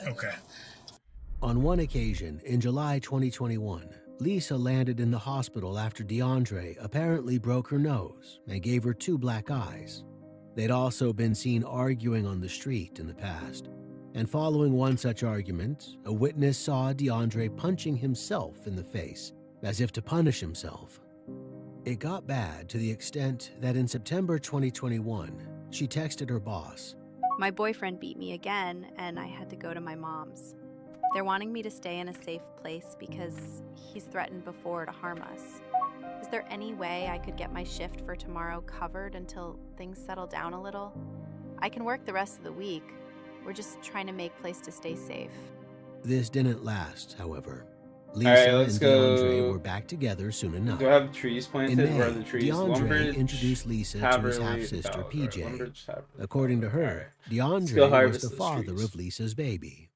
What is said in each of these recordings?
Okay. On one occasion, in July 2021, Lisa landed in the hospital after DeAndre apparently broke her nose and gave her 2 black eyes. They'd also been seen arguing on the street in the past. And following one such argument, a witness saw DeAndre punching himself in the face, as if to punish himself. It got bad to the extent that in September 2021, she texted her boss. My boyfriend beat me again, and I had to go to my mom's. They're wanting me to stay in a safe place because he's threatened before to harm us. Is there any way I could get my shift for tomorrow covered until things settle down a little? I can work the rest of the week. We're just trying to make place to stay safe. This didn't last, however. All right, Lisa let's and go. DeAndre were back together soon enough. Do I have trees In planted? Where are May, the trees? DeAndre introduced Lisa to his half-sister, PJ. According to her, DeAndre was the father of Lisa's baby.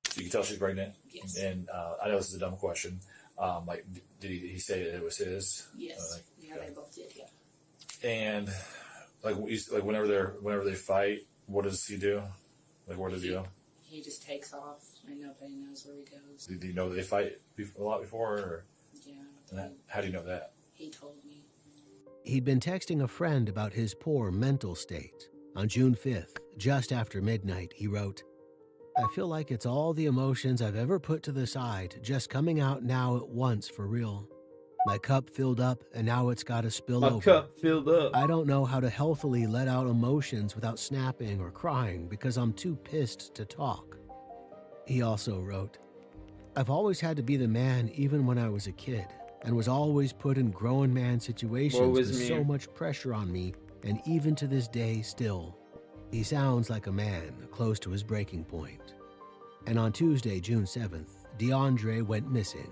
So you can tell she's pregnant. Yes. And I know this is a dumb question. Like, did he say that it was his? Yes. Yeah, they both did. Yeah. And like whenever they fight, what does he do? Like, where does he go? He just takes off, and nobody knows where he goes. Do you know that they fight a lot before? Or? Yeah. How do you know that? He told me. He'd been texting a friend about his poor mental state. On June 5th, just after midnight, he wrote, "I feel like it's all the emotions I've ever put to the side just coming out now at once for real. My cup filled up and now it's got to spill over. My cup filled up. I don't know how to healthily let out emotions without snapping or crying because I'm too pissed to talk." He also wrote, "I've always had to be the man even when I was a kid and was always put in grown man situations with so much pressure on me, and even to this day still. He sounds like a man close to his breaking point." And on Tuesday, June 7th, DeAndre went missing.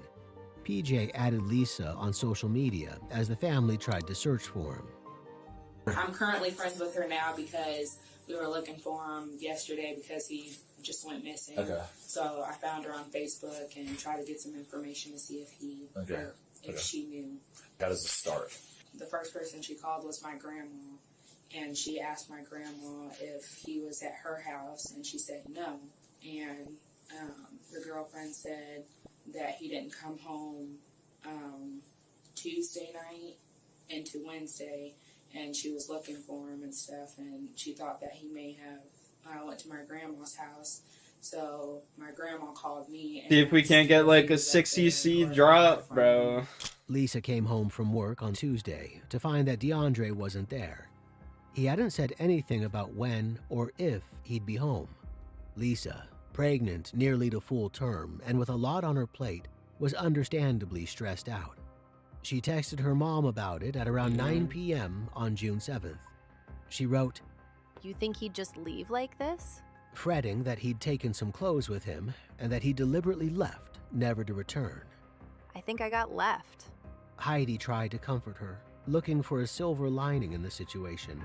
PJ added Lisa on social media as the family tried to search for him. I'm currently friends with her now because we were looking for him yesterday because he just went missing. Okay. So I found her on Facebook and tried to get some information to see if she knew. How does it start? The first person she called was my grandma, and she asked my grandma if he was at her house, and she said no. And her girlfriend said that he didn't come home Tuesday night into Wednesday, and she was looking for him and stuff, and she thought that he may have went to my grandma's house. So my grandma called me. And see if we can't get like a 6cc drop, bro. Lisa came home from work on Tuesday to find that DeAndre wasn't there. He hadn't said anything about when or if he'd be home. Lisa, pregnant nearly to full term and with a lot on her plate, was understandably stressed out. She texted her mom about it at around 9 p.m. on June 7th. She wrote, You think he'd just leave like this? fretting that he'd taken some clothes with him and that he deliberately left, never to return. I think I got left. Heidi tried to comfort her, looking for a silver lining in the situation.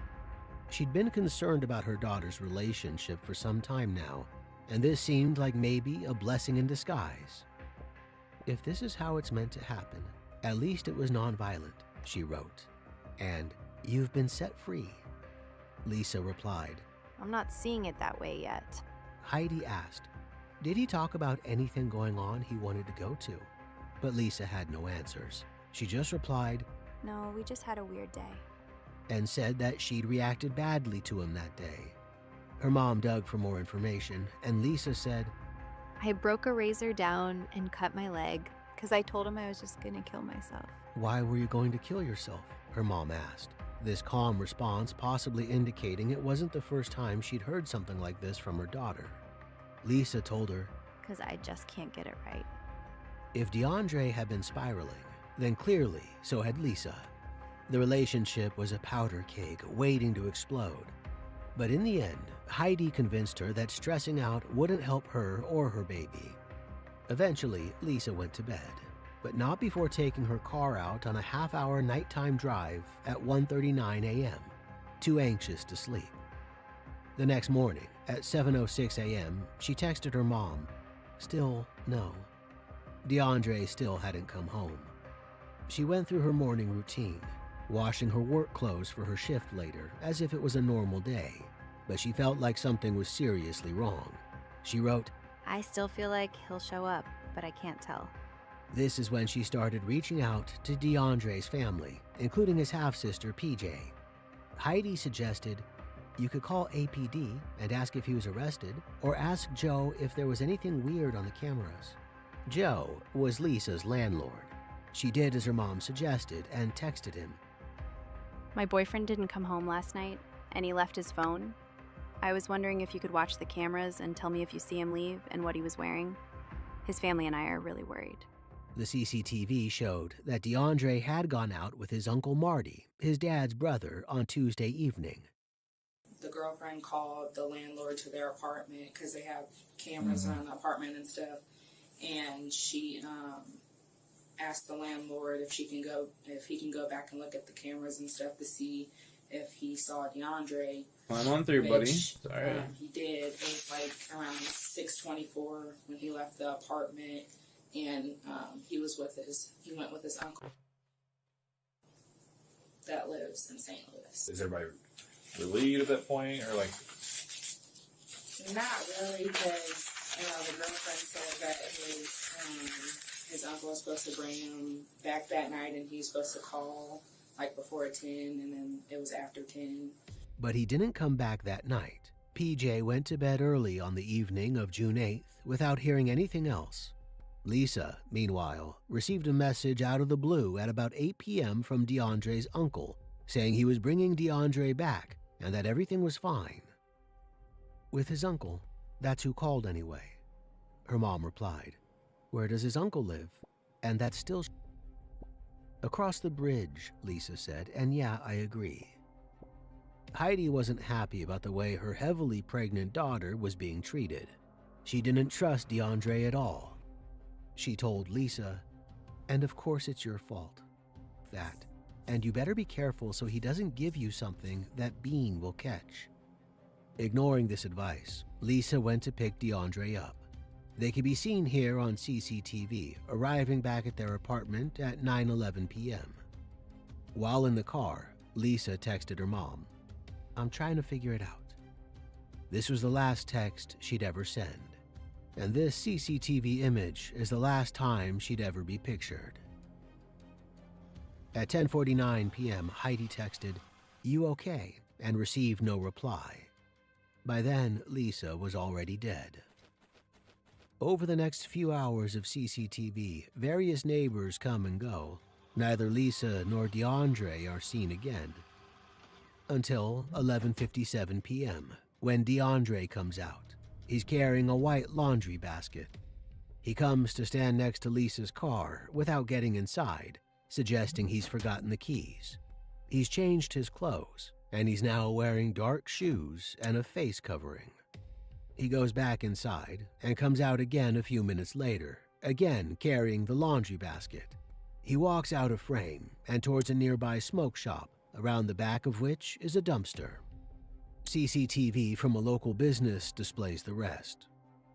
She'd been concerned about her daughter's relationship for some time now, and this seemed like maybe a blessing in disguise. If this is how it's meant to happen, at least it was nonviolent, she wrote. And you've been set free. Lisa replied. I'm not seeing it that way yet. Heidi asked, did he talk about anything going on he wanted to go to? But Lisa had no answers. She just replied, No, we just had a weird day. And said that she'd reacted badly to him that day. Her mom dug for more information, and Lisa said, I broke a razor down and cut my leg because I told him I was just going to kill myself. Why were you going to kill yourself? Her mom asked. This calm response possibly indicating it wasn't the first time she'd heard something like this from her daughter. Lisa told her, Because I just can't get it right. If DeAndre had been spiraling, then clearly so had Lisa. The relationship was a powder keg waiting to explode. But in the end, Heidi convinced her that stressing out wouldn't help her or her baby. Eventually, Lisa went to bed, but not before taking her car out on a half-hour nighttime drive at 1:39 a.m., too anxious to sleep. The next morning, at 7:06 a.m., she texted her mom. Still no. DeAndre still hadn't come home. She went through her morning routine, washing her work clothes for her shift later as if it was a normal day, but she felt like something was seriously wrong. She wrote, I still feel like he'll show up, but I can't tell. This is when she started reaching out to DeAndre's family, including his half-sister, PJ. Heidi suggested you could call APD and ask if he was arrested, or ask Joe if there was anything weird on the cameras. Joe was Lisa's landlord. She did as her mom suggested and texted him. My boyfriend didn't come home last night, and he left his phone. I was wondering if you could watch the cameras and tell me if you see him leave and what he was wearing. His family and I are really worried. The CCTV showed that DeAndre had gone out with his Uncle Marty, his dad's brother, on Tuesday evening. The girlfriend called the landlord to their apartment because they have cameras around the apartment and stuff, and she asked the landlord if he can go back and look at the cameras and stuff to see if he saw DeAndre. I'm on through, buddy. Which, Sorry. He did. It was like around 6:24 when he left the apartment, and he went with his uncle that lives in St. Louis. Is everybody relieved at that point, or like? Not really, because the girlfriend said that his uncle was supposed to bring him back that night, and he's supposed to call like before 10, and then it was after 10. But he didn't come back that night. PJ went to bed early on the evening of June 8th without hearing anything else. Lisa, meanwhile, received a message out of the blue at about 8 p.m. from DeAndre's uncle, saying he was bringing DeAndre back and that everything was fine. With his uncle, that's who called anyway. Her mom replied, "Where does his uncle live?" And that's still across the bridge, Lisa said, and yeah, I agree. Heidi wasn't happy about the way her heavily pregnant daughter was being treated. She didn't trust DeAndre at all. She told Lisa, "And of course it's your fault. That. And you better be careful so he doesn't give you something that Bean will catch." Ignoring this advice, Lisa went to pick DeAndre up. They could be seen here on CCTV arriving back at their apartment at 9:11 p.m. While in the car, Lisa texted her mom, "I'm trying to figure it out." This was the last text she'd ever send. And this CCTV image is the last time she'd ever be pictured. At 10:49 p.m., Heidi texted, "You okay?" and received no reply. By then, Lisa was already dead. Over the next few hours of CCTV, various neighbors come and go. Neither Lisa nor DeAndre are seen again. Until 11:57 p.m., when DeAndre comes out. He's carrying a white laundry basket. He comes to stand next to Lisa's car without getting inside, suggesting he's forgotten the keys. He's changed his clothes, and he's now wearing dark shoes and a face covering. He goes back inside and comes out again a few minutes later, again carrying the laundry basket. He walks out of frame and towards a nearby smoke shop, around the back of which is a dumpster. CCTV from a local business displays the rest.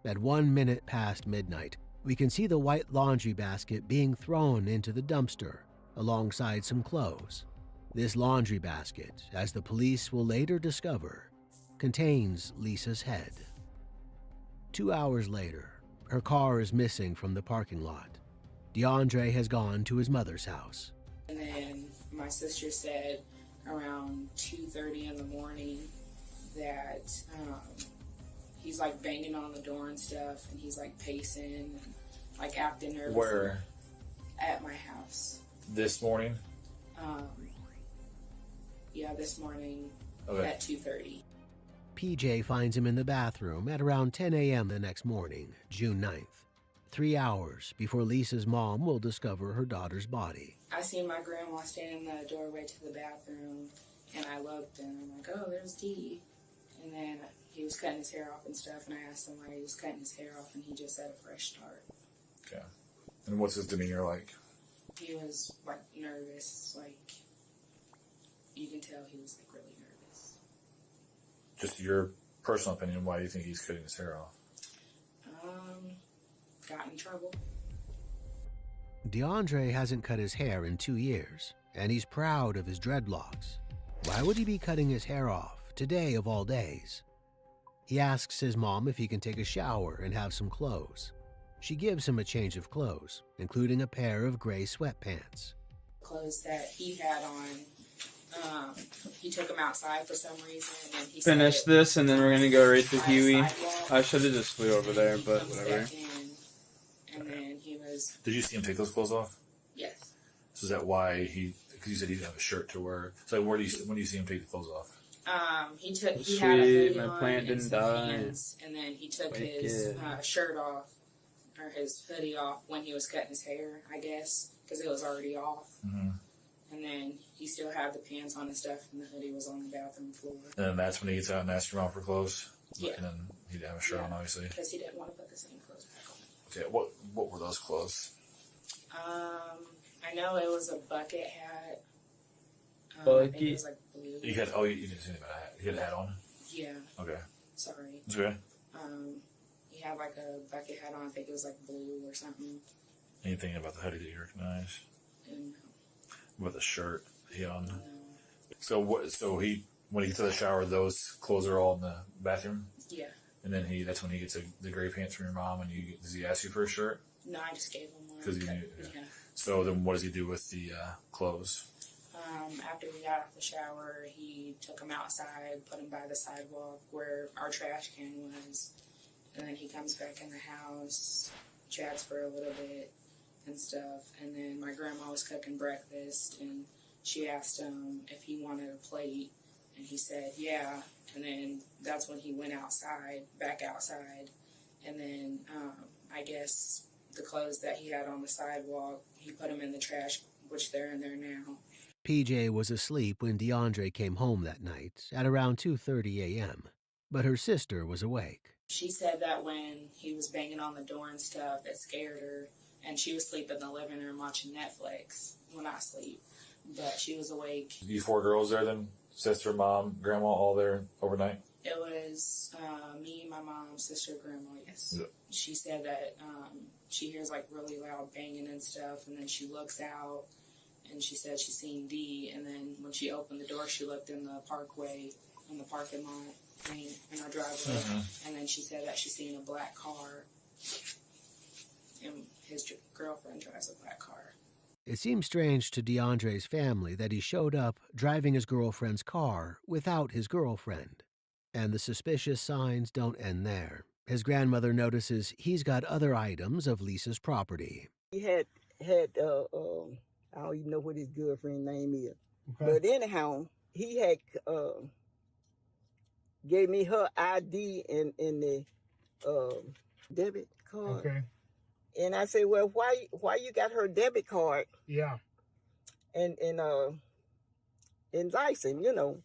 At 1 minute past midnight, we can see the white laundry basket being thrown into the dumpster, alongside some clothes. This laundry basket, as the police will later discover, contains Lisa's head. 2 hours later, her car is missing from the parking lot. DeAndre has gone to his mother's house. And then my sister said around 2:30 in the morning that he's like banging on the door and stuff, and he's like pacing and like acting nervous. Where? At my house. This morning? Yeah, this morning Okay. at 2:30. PJ finds him in the bathroom at around 10 a.m. the next morning, June 9th, 3 hours before Lisa's mom will discover her daughter's body. I seen my grandma standing in the doorway to the bathroom, and I looked, and I'm like, "Oh, there's Dee." And then he was cutting his hair off and stuff, and I asked him why he was cutting his hair off, and he just said a fresh start. Okay. And what's his demeanor like? He was like nervous, like you can tell he was like really nervous. Just your personal opinion, why do you think he's cutting his hair off? Got in trouble. DeAndre hasn't cut his hair in 2 years, and he's proud of his dreadlocks. Why would he be cutting his hair off today of all days? He asks his mom if he can take a shower and have some clothes. She gives him a change of clothes, including a pair of gray sweatpants. Clothes that he had on, he took them outside for some reason, and he Finish said, this, and then we're gonna go right to by the Huey. sidewalk, I should have just flew over there, he but comes whatever. back in, and then he was, Did you see him take those clothes off? yes. So is that why he? Because you said he didn't have a shirt to wear. So when do you see him take the clothes off? He had a Sweet, hoodie my on plant and didn't some die. pants, and then he took his Wicked. shirt off, or his hoodie off when he was cutting his hair, I guess, because it was already off. Mm-hmm. And then he still had the pants on and stuff, and the hoodie was on the bathroom floor. And then that's when he gets out and asks your mom for clothes. Yeah. And then he didn't have a shirt on, obviously. Because he didn't want to put the same clothes back on. Okay. What were those clothes? I know it was a bucket hat. I think Bucket? it was like blue. You didn't see anything about a hat. He had a hat on. Yeah, Okay. sorry. It's okay. He had like a bucket hat on. I think it was like blue or something. Anything about the hoodie that you recognize? And With the shirt he on. no. So when he gets to the shower, those clothes are all in the bathroom, Yeah. and then that's when he gets the gray pants from your mom. And does he ask you for a shirt? No, I just gave him one. 'Cause he Cut- knew- yeah. yeah. So then what does he do with the clothes? After we got off the shower, he took him outside, put him by the sidewalk where our trash can was, and then he comes back in the house, chats for a little bit and stuff, and then my grandma was cooking breakfast, and she asked him if he wanted a plate, and he said yeah, and then that's when he went back outside, and then I guess the clothes that he had on the sidewalk, he put them in the trash, which they're in there now. PJ was asleep when DeAndre came home that night at around 2:30 a.m., but her sister was awake. She said that when he was banging on the door and stuff, it scared her, and she was asleep in the living room watching Netflix. Well, not asleep, but she was awake. You 4 girls there then? Sister, mom, grandma, all there overnight? It was me, my mom, sister, grandma, yes. Yeah. She said that she hears like really loud banging and stuff, and then she looks out, and she said she seen D, and then when she opened the door, she looked in the parkway, in the parking lot, in our driveway, and then she said that she seen a black car, and his girlfriend drives a black car. It seemed strange to DeAndre's family that he showed up driving his girlfriend's car without his girlfriend. And the suspicious signs don't end there. His grandmother notices he's got other items of Lisa's property. He had I don't even know what his girlfriend's name is. Okay. But anyhow, he had gave me her ID in the debit card. Okay. And I said, well, why you got her debit card Yeah. and license, you know?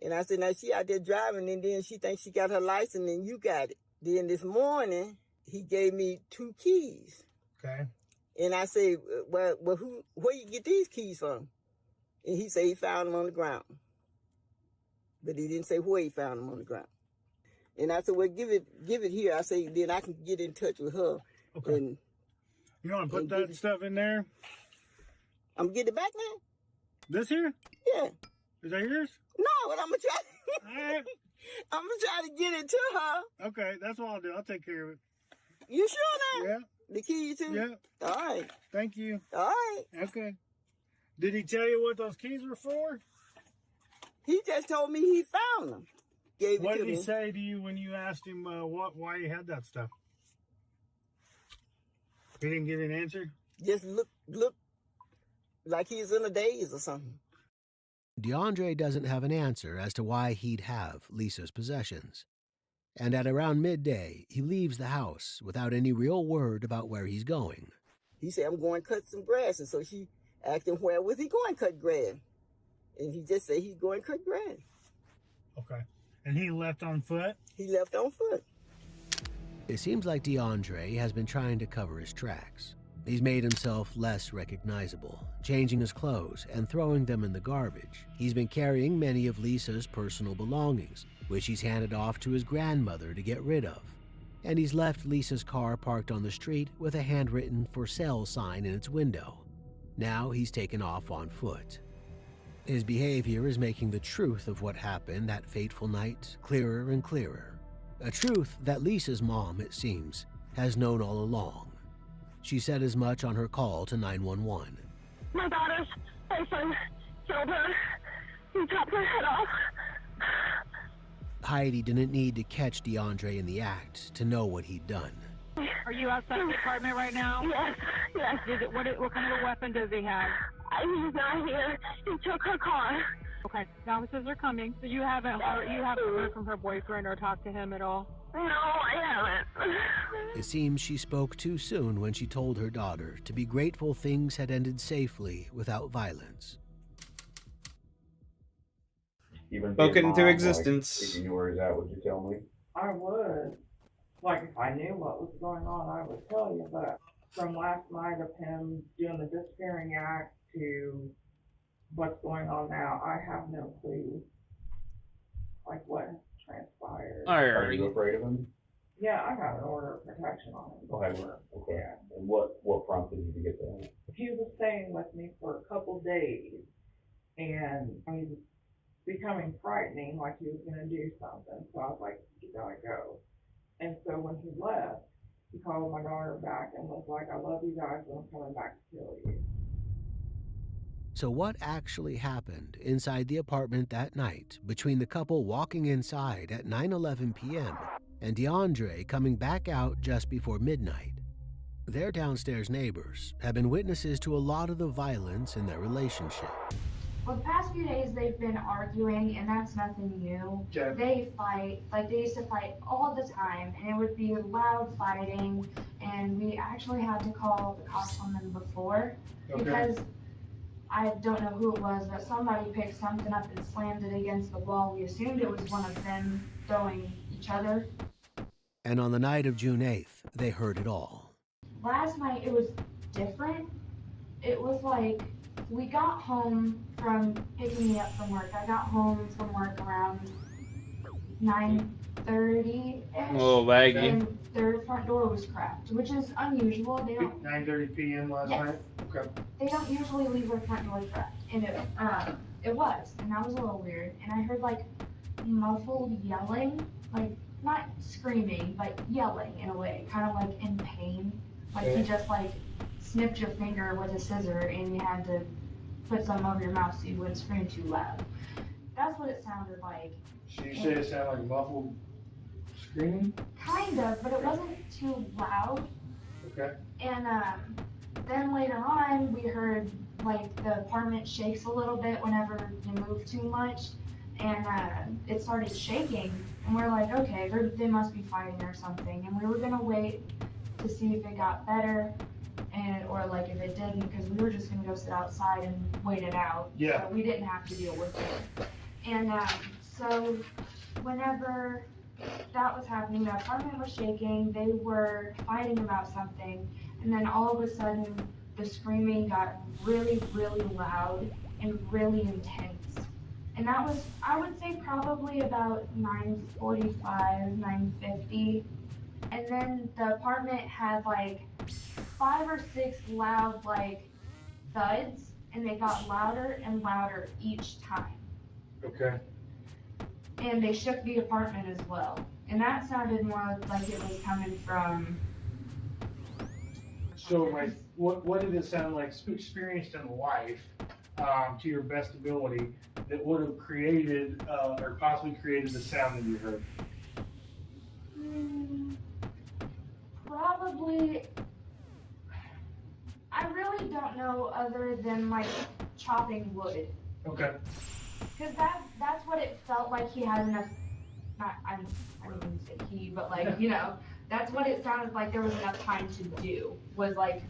And I said, now she out there driving, and then she thinks she got her license, and you got it. Then this morning, he gave me 2 keys. Okay. And I say, well, where you get these keys from? And he said he found them on the ground. But he didn't say where he found them on the ground. And I said, well, give it here. I say, then I can get in touch with her. Okay. And You want to put and that get it- stuff in there? I'm getting it back now? This here? Yeah. Is that yours? No, but I'm going to try. All right. I'm going to try to get it to her. Okay, that's what I'll do. I'll take care of it. You sure now? Yeah. The keys too? Yeah. All right. Thank you. All right. Okay. Did he tell you what those keys were for? He just told me he found them. Gave What it to did he me. say to you when you asked him why he had that stuff? He didn't give you an answer? Just look like he's in a daze or something. DeAndre doesn't have an answer as to why he'd have Lisa's possessions. And at around midday, he leaves the house without any real word about where he's going. He said, I'm going to cut some grass. And so she asked him, where was he going to cut grass? And he just said he's going to cut grass. Okay. And he left on foot? He left on foot. It seems like DeAndre has been trying to cover his tracks. He's made himself less recognizable, changing his clothes and throwing them in the garbage. He's been carrying many of Lisa's personal belongings, which he's handed off to his grandmother to get rid of. And he's left Lisa's car parked on the street with a handwritten "for sale" sign in its window. Now he's taken off on foot. His behavior is making the truth of what happened that fateful night clearer and clearer. A truth that Lisa's mom, it seems, has known all along. She said as much on her call to 911. My daughter's boyfriend killed her. He chopped her head off. Heidi didn't need to catch DeAndre in the act to know what he'd done. Are you outside the apartment right now? Yes, yes. What kind of a weapon does he have? He's not here. He took her car. Okay, the officers are coming. So you haven't heard from her boyfriend or talked to him at all? No, I haven't. It seems she spoke too soon when she told her daughter to be grateful things had ended safely without violence. Even Spoken into mom, existence. Like, if you knew where he's at, would you tell me? I would. Like, if I knew what was going on, I would tell you, but from last night of him doing the disappearing act to what's going on now, I have no clue, like, what transpired. Are you afraid of him? Yeah, I got an order of protection on him. Okay. Yeah. And what prompted you to get that? He was staying with me for a couple days, and he was becoming frightening, like he was going to do something, so I was like, you gotta go. And so when he left, he called my daughter back and was like, I love you guys, but I'm coming back to kill you. So what actually happened inside the apartment that night between the couple walking inside at 9:11 p.m. and DeAndre coming back out just before midnight? Their downstairs neighbors have been witnesses to a lot of the violence in their relationship. Well, the past few days they've been arguing, and that's nothing new. Okay. They fight, like they used to fight all the time, and it would be loud fighting, and we actually had to call the cops on them before, because I don't know who it was, but somebody picked something up and slammed it against the wall. We assumed it was one of them throwing each other. And on the night of June 8th, they heard it all. Last night it was different. It was like, we got home from picking me up from work. I got home from work around 9:30-ish. A little laggy. And their front door was cracked, which is unusual. They don't. 9:30 p.m. last Yes. night? Okay. They don't usually leave their front door cracked, and it was, and that was a little weird. And I heard like muffled yelling, like not screaming, but yelling in a way, kind of like in pain, like you just like snipped your finger with a scissor and you had to put some over your mouth so you wouldn't scream too loud. That's what it sounded like. So you said it sounded like muffled screaming? Kind of, but it wasn't too loud. Okay. And then later on, we heard like the apartment shakes a little bit whenever you move too much, and it started shaking. And we're like, okay, they must be fighting or something. And we were gonna wait to see if it got better, or like if it didn't, because we were just gonna go sit outside and wait it out. Yeah. So we didn't have to deal with it. And so whenever that was happening, the apartment was shaking, they were fighting about something, and then all of a sudden the screaming got really, really loud and really intense. And that was, I would say, probably about 9:45, 9:50. And then the apartment had like 5 or 6 loud like thuds, and they got louder and louder each time. Okay. And they shook the apartment as well. And that sounded more like it was coming from. So, like, what did it sound like experienced in life, to your best ability, that would have created or possibly created the sound that you heard? Probably. I really don't know, other than like chopping wood. Okay. Because that's what it felt like he had enough. I didn't even say he, but like, you know, that's what it sounded like there was enough time to do. Was like,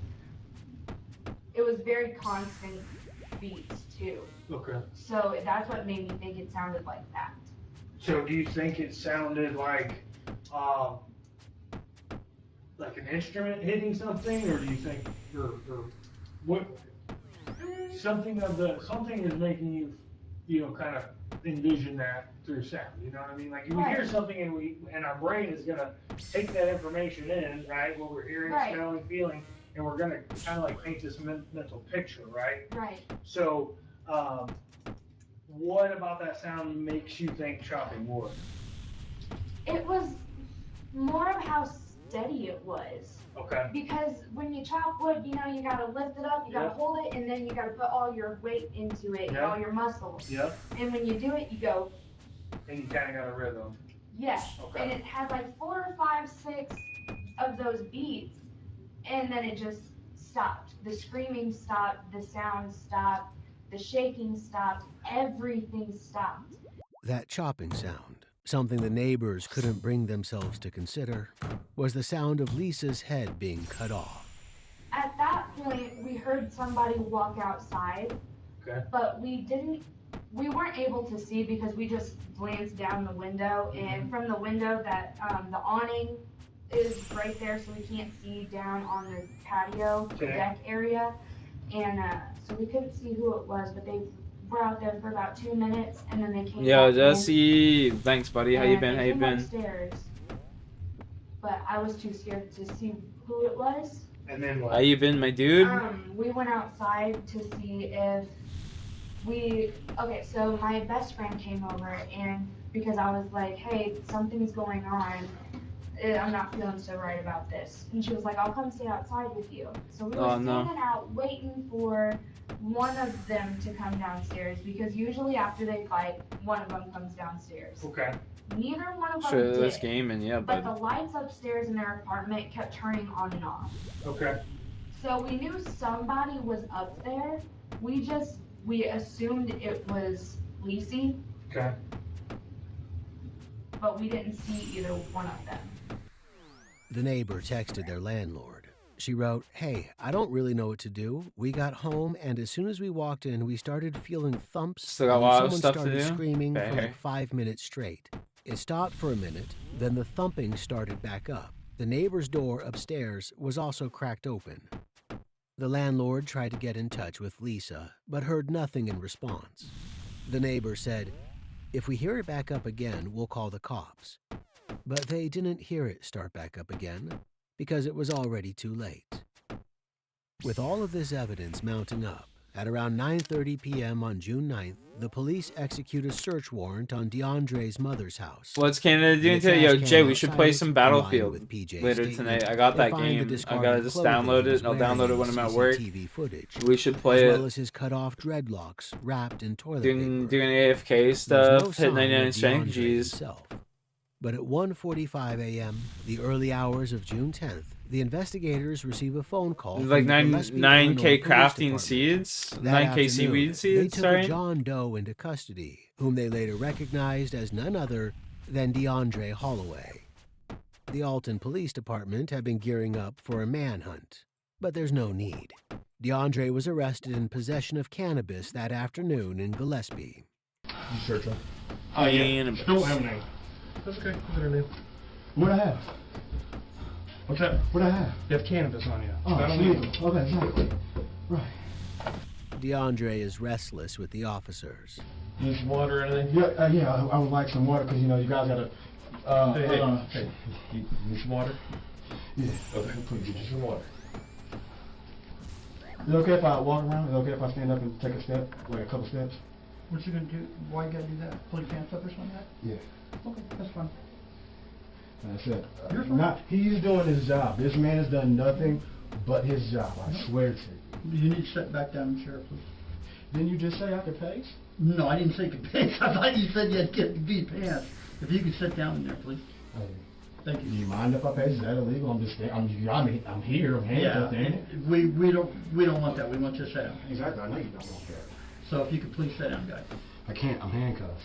it was very constant beats too. Okay. So that's what made me think it sounded like that. So do you think it sounded like an instrument hitting something, or do you think, or what? Something is making you know, kind of envision that through sound. You know what I mean? Like if we hear something and our brain is gonna take that information in, right? What we're hearing, smelling, feeling, and we're gonna kind of like paint this mental picture, right? Right. So, what about that sound makes you think chopping wood? It was More of how steady it was. Okay. Because when you chop wood, you know, you gotta lift it up, you gotta hold it, and then you gotta put all your weight into it, all your muscles. Yep. And when you do it, you go. And you kind of got a rhythm. Yeah. Okay. And it had like 4 or 5, 6 of those beats, and then it just stopped. The screaming stopped, the sound stopped, the shaking stopped, everything stopped. That chopping sound, something the neighbors couldn't bring themselves to consider, was the sound of Lisa's head being cut off. At that point, we heard somebody walk outside, but we weren't able to see because we just glanced down the window, and from the window that the awning is right there, so we can't see down on the patio deck area, and so we couldn't see who it was, but they were out there for about 2 minutes, and then they came Yo, back Jesse, thanks, buddy. How you been? How you been? Upstairs, but I was too scared to see who it was. And then what? How you been, my dude? We went outside to see if so my best friend came over, and because I was like, hey, something's going on, I'm not feeling so right about this. And she was like, I'll come stay outside with you. So we were standing out waiting for one of them to come downstairs, because usually after they fight, one of them comes downstairs. Okay. Neither one of them Sure, did. this game and yeah, but the lights upstairs in their apartment kept turning on and off. Okay. So we knew somebody was up there. We assumed it was Lacey. Okay. But we didn't see either one of them. The neighbor texted their landlord. She wrote, "Hey, I don't really know what to do. We got home, and as soon as we walked in, we started feeling thumps, Still got and a lot of someone stuff to started do? screaming for Okay. like 5 minutes straight. It stopped for a minute, then the thumping started back up. The neighbor's door upstairs was also cracked open." The landlord tried to get in touch with Lisa, but heard nothing in response. The neighbor said, "If we hear it back up again, we'll call the cops." But they didn't hear it start back up again because it was already too late. With all of this evidence mounting up, at around 9:30 p.m. on June 9th, the police execute a search warrant on DeAndre's mother's house. What's Canada doing today? Yo, Jay, we should play some Battlefield later tonight. I got that game. I gotta just download it. I'll download it when I'm at work. We should play as it. well as his cut-off dreadlocks wrapped in toilet Doing paper. AFK There's stuff. no Hit sign 99 of strength. DeAndre Jeez. himself. But at 1:45 a.m., the early hours of June 10th, the investigators receive a phone call. It's from like the 9K Gillespie, Illinois crafting Police seeds. Department. That 9K afternoon, seaweed they seeds. took Sorry. a John Doe into custody, whom they later recognized as none other than DeAndre Holloway. The Alton Police Department had been gearing up for a manhunt, but there's no need. DeAndre was arrested in possession of cannabis that afternoon in Gillespie. You search them? Oh, yeah. Cannabis. Don't have a name. That's okay. Is there a name? What I have? What's that? What I have? You have cannabis on you. Oh, That'll it's leave. legal. Okay, exactly. Right. DeAndre is restless with the officers. Need some water or anything? Yeah, I would like some water because, you know, you guys got to... Hey, you need some water? Yeah. Okay. Please, Get you some water. Is it okay if I walk around? Is it okay if I stand up and take a step? Like a couple steps? What you gonna do? Why you gotta do that? Pull your pants up or something like that? Yeah. Okay, that's fine. That's it. You're fine. He's doing his job. This man has done nothing but his job. I swear to you. You need to sit back down in the chair, please. Didn't you just say I could pace? No, I didn't say you could pace. I thought you said you had to get to beat pants. If you could sit down in there, please. Hey, thank you. Do you mind if I pace? Is that illegal? I'm just I'm here. I'm handcuffed in. We don't want that. We want you to sit down. Exactly. I know you don't want that. So if you could please sit down, guys. I can't. I'm handcuffed.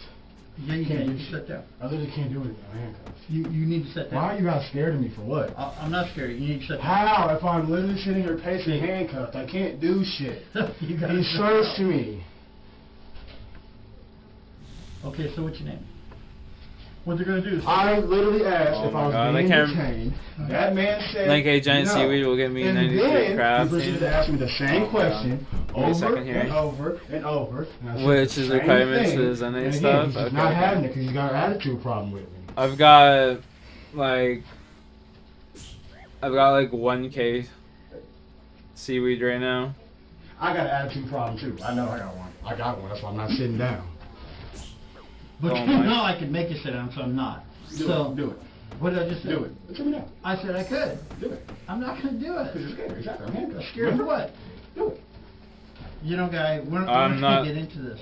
Yeah, you can. You can sit down. I literally can't do it. I'm handcuffed. You need to sit down. Why are you guys scared of me for what? I'm not scared. You need to sit down. How? If I'm literally sitting here pacing handcuffed, I can't do shit. You gotta He sit searched down. me. Okay, so what's your name? What they're gonna do is I literally asked Oh if my I was God, being I can't- detained. That man said 9K giant no. seaweed will get me and 93 then crafting. he proceeded to ask me the same question Give me a over second here. and over and over. And I said Which the is same requirements thing. for the Zen And again, stuff? he's just Okay, not okay. having it because he's got an attitude problem with me. I've got like 1K seaweed right now. I got an attitude problem too. I know I got one. I got one. That's why I'm not sitting down. But Oh you my. know I can make you sit down, so I'm not. Do So it. Do it. What did I just say? Do it. Tell me now. I said I could. Do it. I'm not going to do it. Because you're scared. Exactly. I'm handcuffed. Scared of what? Do it. You know, guy, we're I'm not not- going to get into this.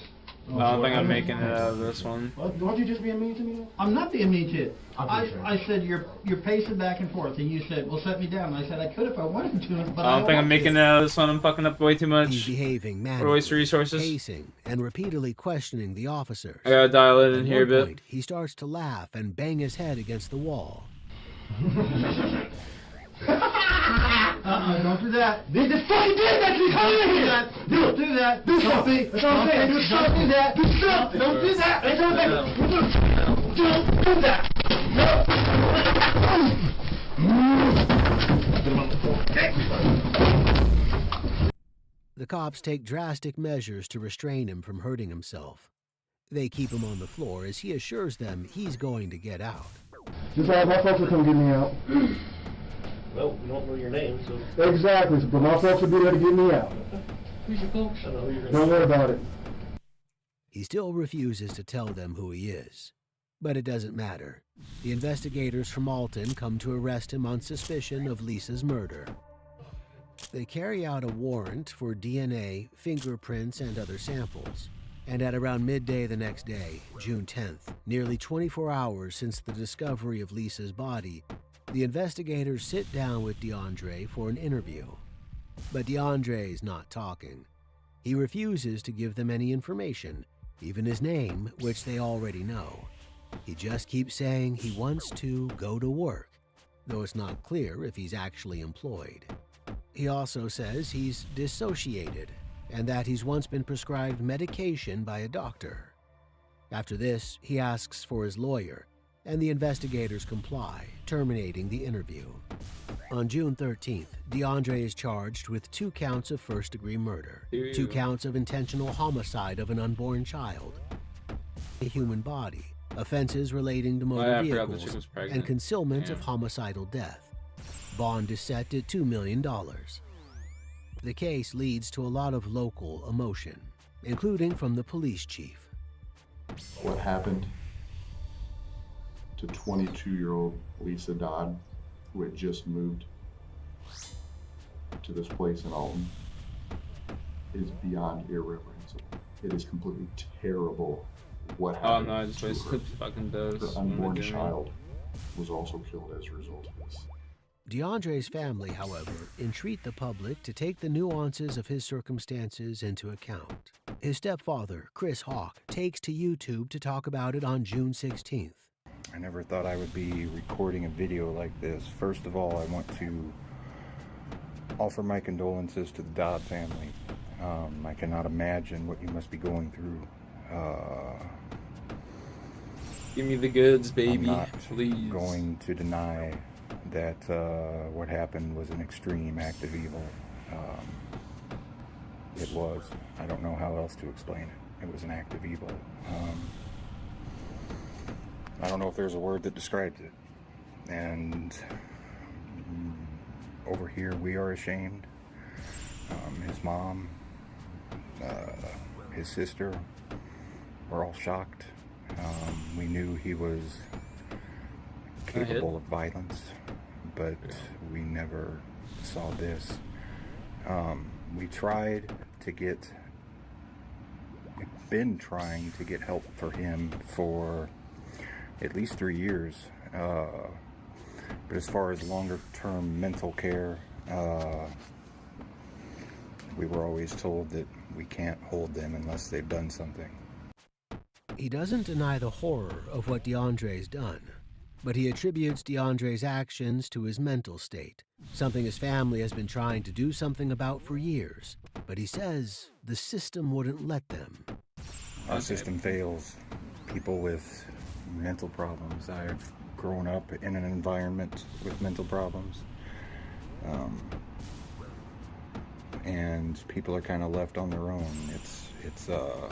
I don't think I'm making it out of this one. Well, don't you just being mean to me? I'm not being mean to you. I'm I said you're pacing back and forth, and you said, well, set me down. And I said I could if I wanted to, but I don't think I'm making it out of this one. I'm fucking up way too much. He's behaving For manually, waste of resources. pacing, and repeatedly questioning the officers. I gotta dial it in At here a one bit. point, he starts to laugh and bang his head against the wall. Don't do that. This fucking did that to me. Come in here. Don't do that. Do something. That's all I'm saying. Do something. Do that. Do something. Don't do that. That's all I'm saying. Don't do that. The cops take drastic measures to restrain him from hurting himself. They keep him on the floor as he assures them he's going to get out. Just have my folks will come get me out. Well, we don't know your name, so... Exactly, but my folks will be there to get me out. Who's your folks? I don't know who you're Don't worry about it. He still refuses to tell them who he is. But it doesn't matter. The investigators from Alton come to arrest him on suspicion of Lisa's murder. They carry out a warrant for DNA, fingerprints, and other samples. And at around midday the next day, June 10th, nearly 24 hours since the discovery of Lisa's body, the investigators sit down with DeAndre for an interview. But DeAndre's not talking. He refuses to give them any information, even his name, which they already know. He just keeps saying he wants to go to work, though it's not clear if he's actually employed. He also says he's dissociated and that he's once been prescribed medication by a doctor. After this, he asks for his lawyer, and the investigators comply, terminating the interview. On June 13th, DeAndre is charged with 2 counts of first-degree murder, 2 counts of intentional homicide of an unborn child, a human body, offenses relating to motor vehicles, and concealment of homicidal death. Bond is set at $2 million. The case leads to a lot of local emotion, including from the police chief. What happened to 22-year-old Lisa Dodd, who had just moved to this place in Alton, is beyond irreprehensible. It is completely terrible what happened. Oh no, I just wasted fucking dose. Her unborn child was also killed as a result of this. DeAndre's family, however, entreat the public to take the nuances of his circumstances into account. His stepfather, Chris Hawk, takes to YouTube to talk about it on June 16th. I never thought I would be recording a video like this. First of all, I want to offer my condolences to the Dodd family. I cannot imagine what you must be going through. Give me the goods, baby. I'm not please. Going to deny that what happened was an extreme act of evil. It was. I don't know how else to explain it. It was an act of evil. I don't know if there's a word that describes it. And over here we are ashamed. His mom, his sister, we're all shocked. We knew he was capable of violence, but we never saw this. We've been trying to get help for him for at least 3 years. But as far as longer term mental care, we were always told that we can't hold them unless they've done something. He doesn't deny the horror of what DeAndre's done, but he attributes DeAndre's actions to his mental state, something his family has been trying to do something about for years. But he says the system wouldn't let them. Our system fails. People with mental problems. I've grown up in an environment with mental problems. And people are kind of left on their own. It's a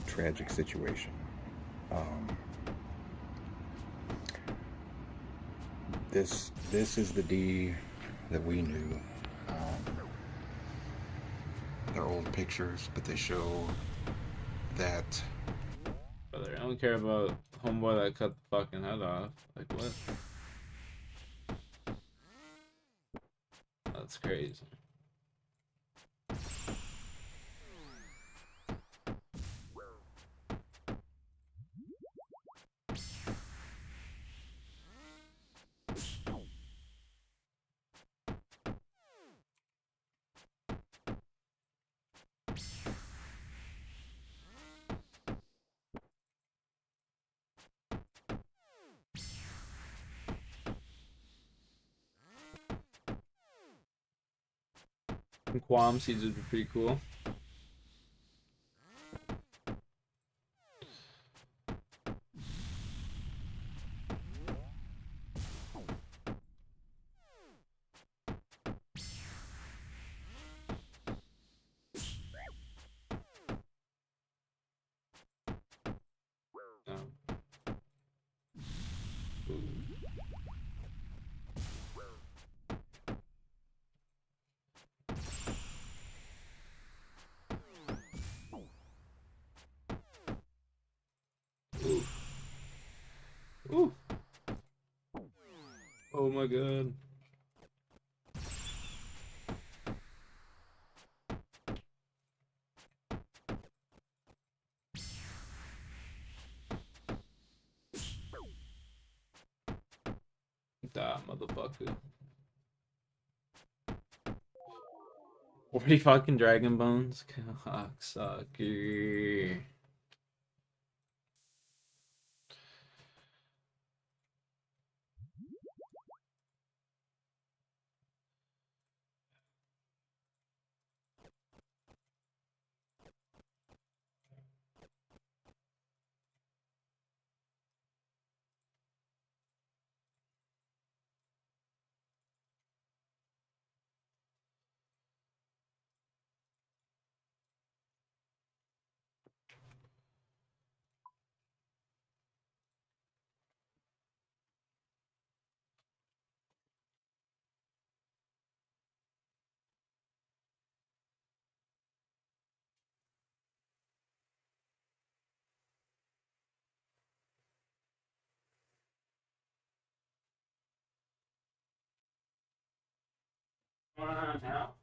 tragic situation. This is the D that we knew. They're old pictures, but they show that. Brother, I don't care about homeboy that cut the fucking head off. Like, what? That's crazy. Quam seeds would be pretty cool. Ooh. Oh my god. That motherfucker. 40 fucking dragon bones? Cocksucker. What's going on now?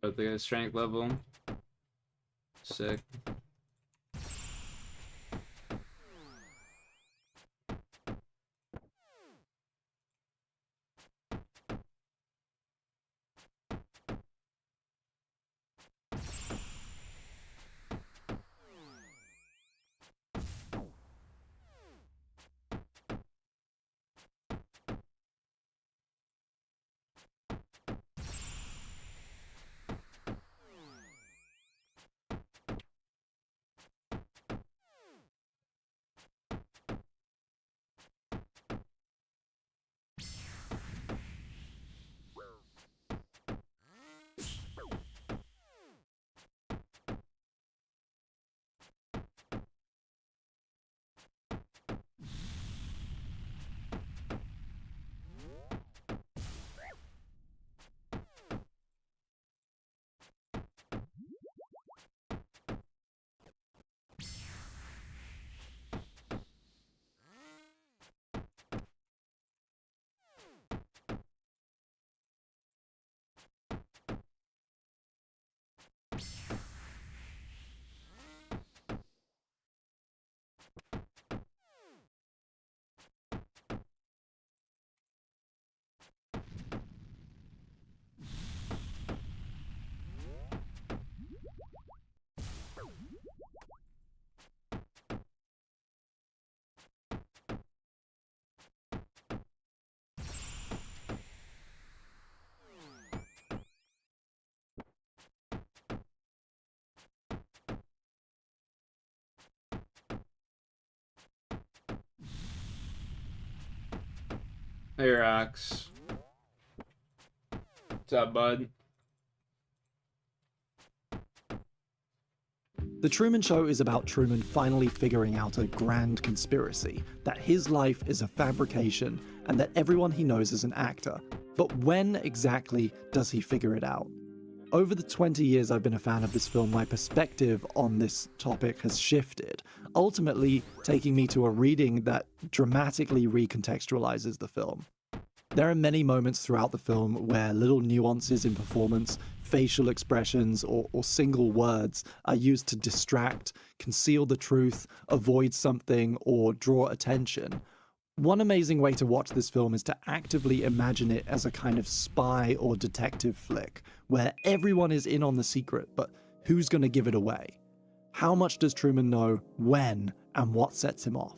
But the strength level. Sick. Hey, Rox. What's up, bud? The Truman Show is about Truman finally figuring out a grand conspiracy, that his life is a fabrication, and that everyone he knows is an actor. But when exactly does he figure it out? Over the 20 years I've been a fan of this film, my perspective on this topic has shifted, ultimately taking me to a reading that dramatically recontextualizes the film. There are many moments throughout the film where little nuances in performance, facial expressions, or single words are used to distract, conceal the truth, avoid something, or draw attention. One amazing way to watch this film is to actively imagine it as a kind of spy or detective flick, where everyone is in on the secret, but who's going to give it away? How much does Truman know, when, and what sets him off?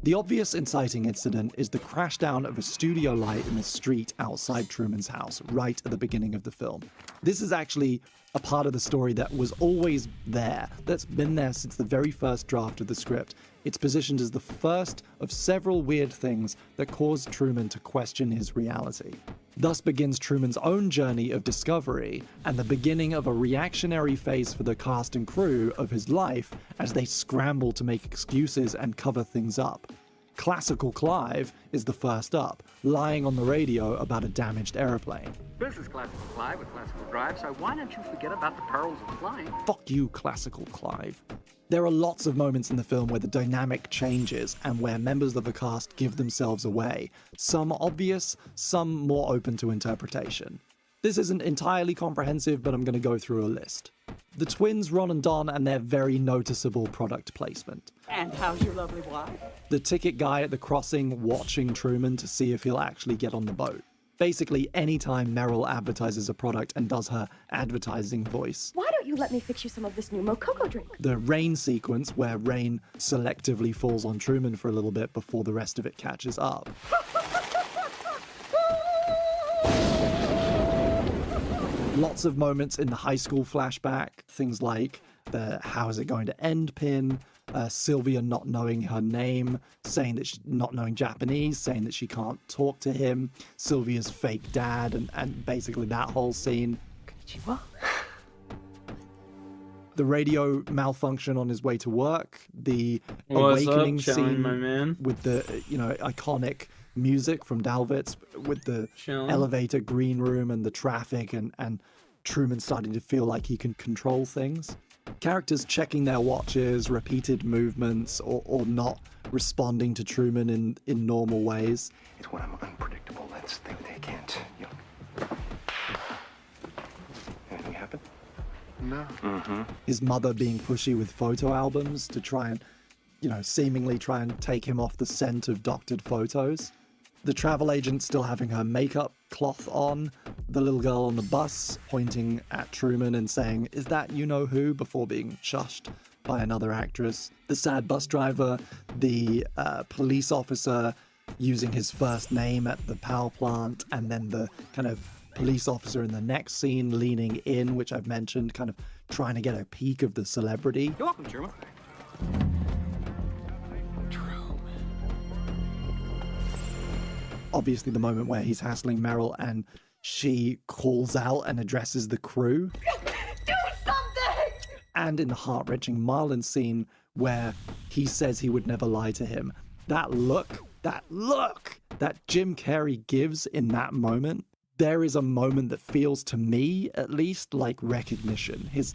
The obvious inciting incident is the crash down of a studio light in the street outside Truman's house, right at the beginning of the film. This is actually a part of the story that was always there, that's been there since the very first draft of the script. It's positioned as the first of several weird things that caused Truman to question his reality. Thus begins Truman's own journey of discovery and the beginning of a reactionary phase for the cast and crew of his life as they scramble to make excuses and cover things up. Classical Clive is the first up, lying on the radio about a damaged airplane. This is Classical Clive with Classical Drive, so why don't you forget about the perils of flying? Fuck you, Classical Clive. There are lots of moments in the film where the dynamic changes and where members of the cast give themselves away. Some obvious, some more open to interpretation. This isn't entirely comprehensive, but I'm going to go through a list. The twins Ron and Don and their very noticeable product placement. And how's your lovely wife? The ticket guy at the crossing watching Truman to see if he'll actually get on the boat. Basically, anytime Meryl advertises a product and does her advertising voice. Why don't you let me fix you some of this new Mococo drink? The rain sequence where rain selectively falls on Truman for a little bit before the rest of it catches up. Lots of moments in the high school flashback, things like the how is it going to end pin, Sylvia not knowing her name, saying that she's not knowing Japanese, saying that she can't talk to him, Sylvia's fake dad, and basically that whole scene. Konnichiwa. The radio malfunction on his way to work, the What's awakening up, chilling, scene my man? with the iconic music from Dalvitz, with the elevator green room and the traffic and Truman starting to feel like he can control things. Characters checking their watches, repeated movements, or not responding to Truman in normal ways. It's when I'm unpredictable. That's they can't. Anything happen? now? Mm-hmm. His mother being pushy with photo albums to try and, seemingly try and take him off the scent of doctored photos. The travel agent still having her makeup cloth on. The little girl on the bus pointing at Truman and saying, "Is that you-know-who?" before being shushed by another actress. The sad bus driver, the police officer using his first name at the power plant, and then the kind of police officer in the next scene leaning in, which I've mentioned, kind of trying to get a peek of the celebrity. You're welcome, Truman. Obviously the moment where he's hassling Meryl and she calls out and addresses the crew. Do something! And in the heart-wrenching Marlon scene where he says he would never lie to him. That look that Jim Carrey gives in that moment, there is a moment that feels to me, at least, like recognition. His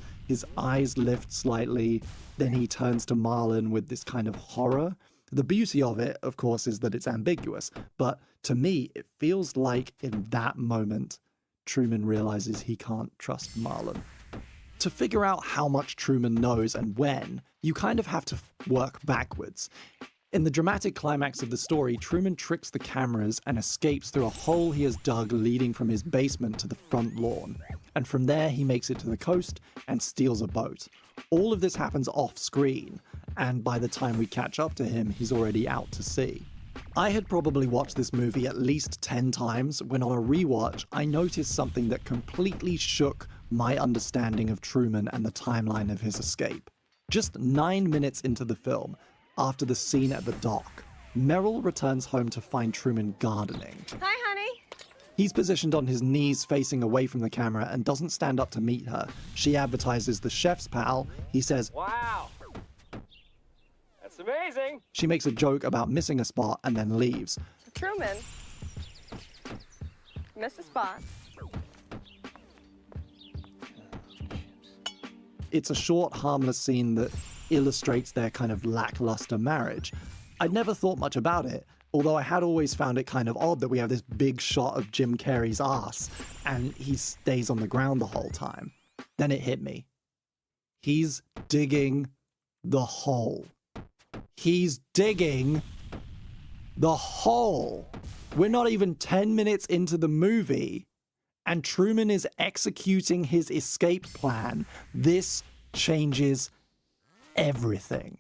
eyes lift slightly, then he turns to Marlon with this kind of horror. The beauty of it, of course, is that it's ambiguous, but to me, it feels like in that moment, Truman realizes he can't trust Marlon. To figure out how much Truman knows and when, you kind of have to work backwards. In the dramatic climax of the story, Truman tricks the cameras and escapes through a hole he has dug leading from his basement to the front lawn. And from there, he makes it to the coast and steals a boat. All of this happens off screen, and by the time we catch up to him, he's already out to sea. I had probably watched this movie at least 10 times when on a rewatch, I noticed something that completely shook my understanding of Truman and the timeline of his escape. Just 9 minutes into the film, after the scene at the dock, Meryl returns home to find Truman gardening. Hi, honey. He's positioned on his knees facing away from the camera and doesn't stand up to meet her. She advertises the chef's pal. He says, "Wow, that's amazing." She makes a joke about missing a spot and then leaves. Truman. Missed a spot. It's a short, harmless scene that illustrates their kind of lackluster marriage. I'd never thought much about it, although I had always found it kind of odd that we have this big shot of Jim Carrey's ass and he stays on the ground the whole time. Then it hit me. He's digging the hole. He's digging the hole. We're not even 10 minutes into the movie and Truman is executing his escape plan. This changes everything.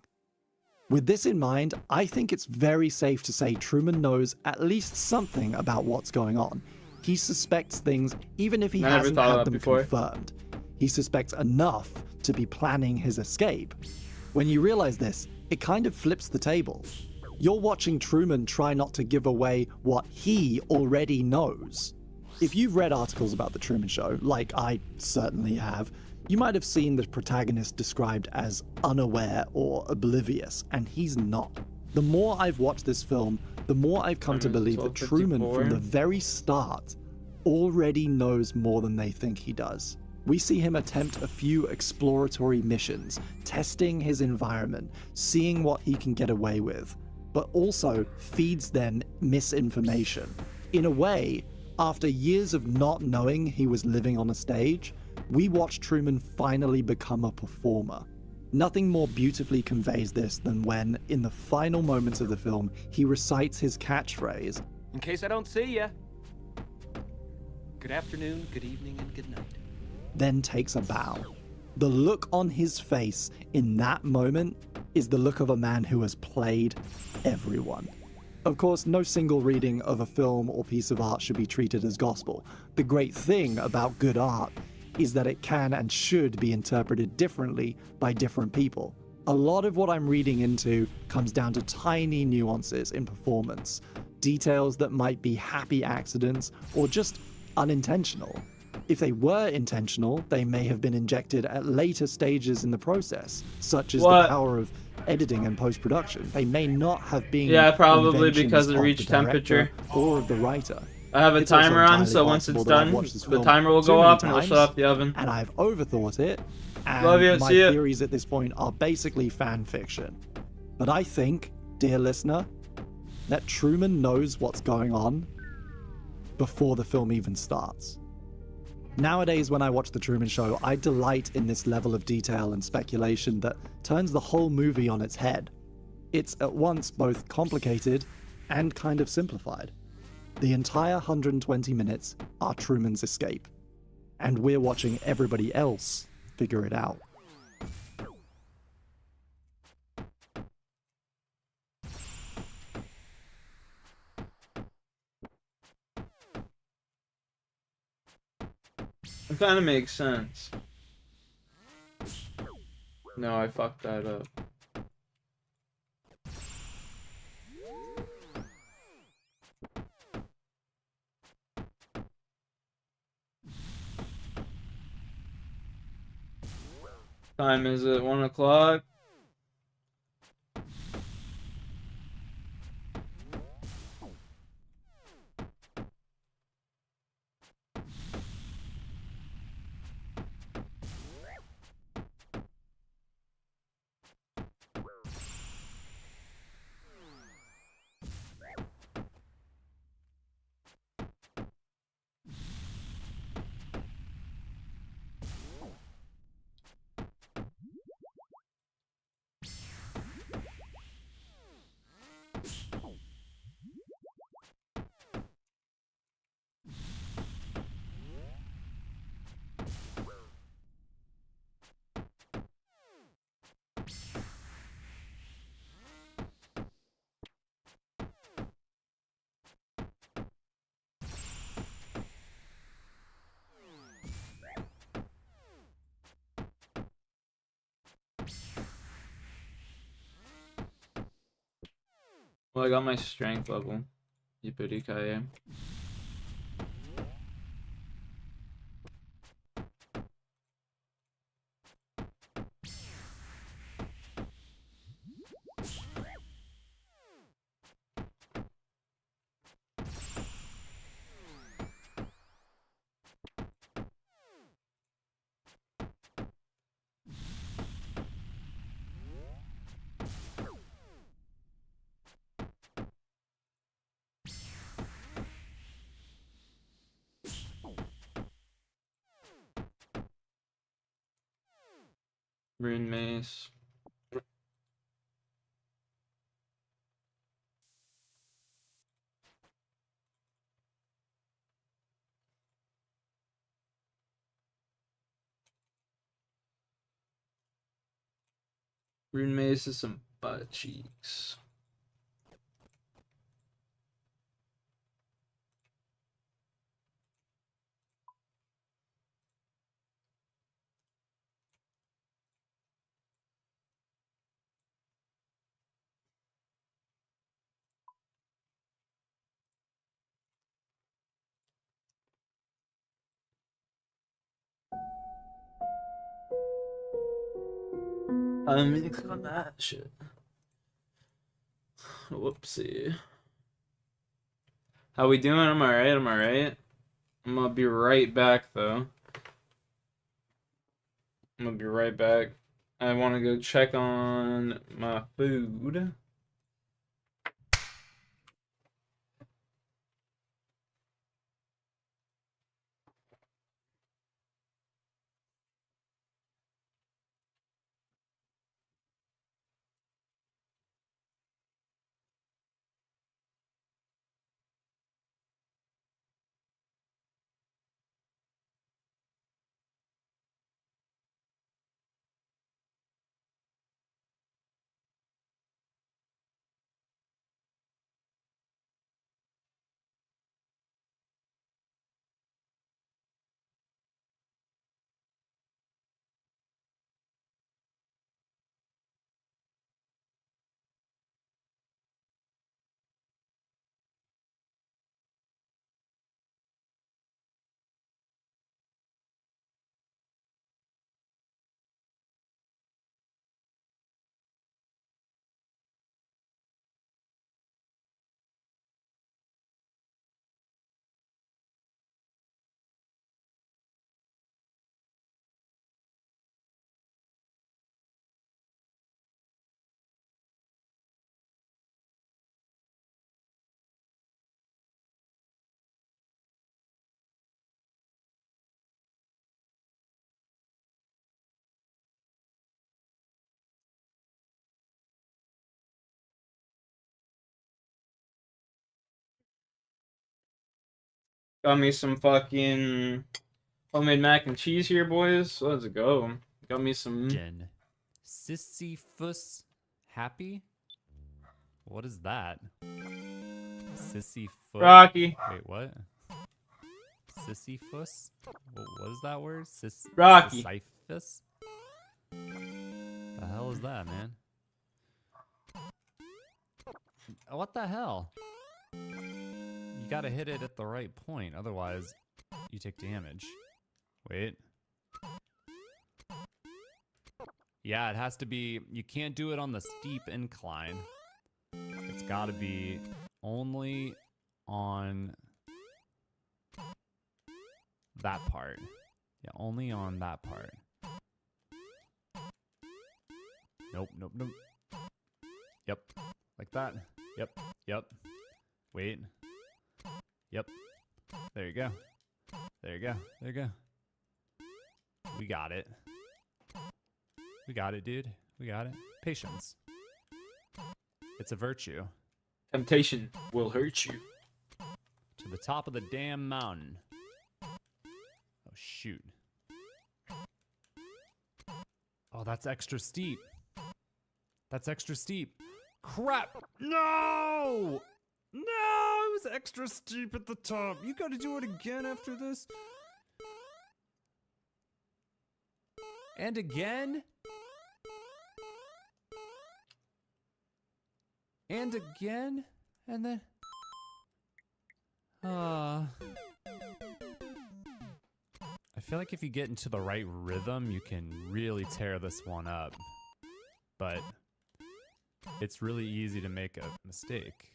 With this in mind, I think it's very safe to say Truman knows at least something about what's going on. He suspects things even if he hasn't had them confirmed. He suspects enough to be planning his escape. When you realize this, it kind of flips the table. You're watching Truman try not to give away what he already knows. If you've read articles about The Truman Show, like I certainly have, you might have seen the protagonist described as unaware or oblivious, and he's not. The more I've watched this film, the more I've come to believe that Truman, from the very start, already knows more than they think he does. We see him attempt a few exploratory missions, testing his environment, seeing what he can get away with, but also feeds them misinformation. In a way, after years of not knowing he was living on a stage, we watch Truman finally become a performer. Nothing more beautifully conveys this than when, in the final moments of the film, he recites his catchphrase, "In case I don't see ya. Good afternoon, good evening, and good night." Then takes a bow. The look on his face in that moment is the look of a man who has played everyone. Of course, no single reading of a film or piece of art should be treated as gospel. The great thing about good art is that it can and should be interpreted differently by different people. A lot of what I'm reading into comes down to tiny nuances in performance, details that might be happy accidents or just unintentional. If they were intentional, they may have been injected at later stages in the process, such as the power of editing and post-production. They may not have been probably because it reached temperature or of the writer. I have a timer on, so once it's done, the timer will go off and it'll shut off the oven. And I've overthought it, and Love you. my See ya. theories at this point are basically fan fiction. But I think, dear listener, that Truman knows what's going on before the film even starts. Nowadays, when I watch The Truman Show, I delight in this level of detail and speculation that turns the whole movie on its head. It's at once both complicated and kind of simplified. The entire 120 minutes are Truman's escape, and we're watching everybody else figure it out. It kind of makes sense. No, I fucked that up. Time is it? 1 o'clock? Well, I got my strength level. Yippee-ki-yay. Rune mace. Rune mace is some butt cheeks. I didn't mean to click on that shit. Whoopsie. How we doing? I'm alright, I'm alright. I'm gonna be right back though. I'm gonna be right back. I wanna go check on my food. Got me some fucking homemade mac and cheese here, boys. Let's go. Got me some. Jen. Sisyphus happy? What is that? Sisyphus. Rocky. Wait, what? Sisyphus? What is that word? Rocky. Sisyphus? The hell is that, man? What the hell? You gotta hit it at the right point, otherwise you take damage. Wait. Yeah, it has to be... You can't do it on the steep incline. It's gotta be only on that part. Yeah, only on that part. Nope, nope, nope. Yep. Like that. Yep, yep. Wait. Yep. There you go. There you go. There you go. We got it. We got it, dude. We got it. Patience. It's a virtue. Temptation will hurt you. To the top of the damn mountain. Oh, shoot. Oh, that's extra steep. That's extra steep. Crap! No! No! It was extra steep at the top. You gotta do it again after this. And again? And again? And then... I feel like if you get into the right rhythm, you can really tear this one up. But it's really easy to make a mistake.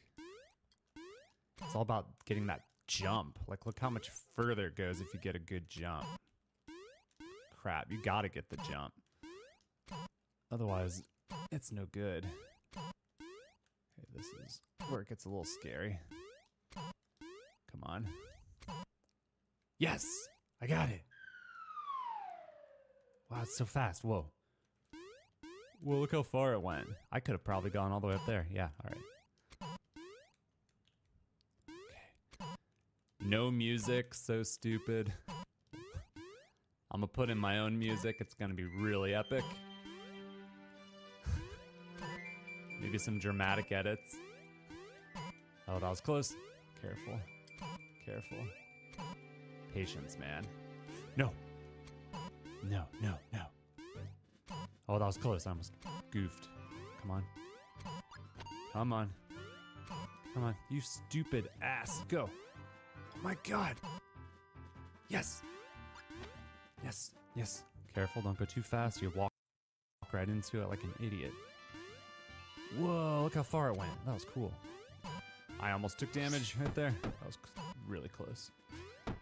It's all about getting that jump. Like, look how much further it goes if you get a good jump. Crap, you gotta get the jump. Otherwise, it's no good. Okay, this is where it gets a little scary. Come on. Yes! I got it! Wow, it's so fast. Whoa. Well, look how far it went. I could have probably gone all the way up there. Yeah, alright. Okay. No music, so stupid. I'm gonna put in my own music. It's gonna be really epic. Maybe some dramatic edits. Oh, that was close. Careful. Careful. Patience, man. No. No, no, no. Oh, that was close. I almost goofed. Come on. Come on. Come on. You stupid ass. Go. Oh my god. Yes. Yes. Yes. Careful. Don't go too fast. You walk right into it like an idiot. Whoa. Look how far it went. That was cool. I almost took damage right there. That was really close.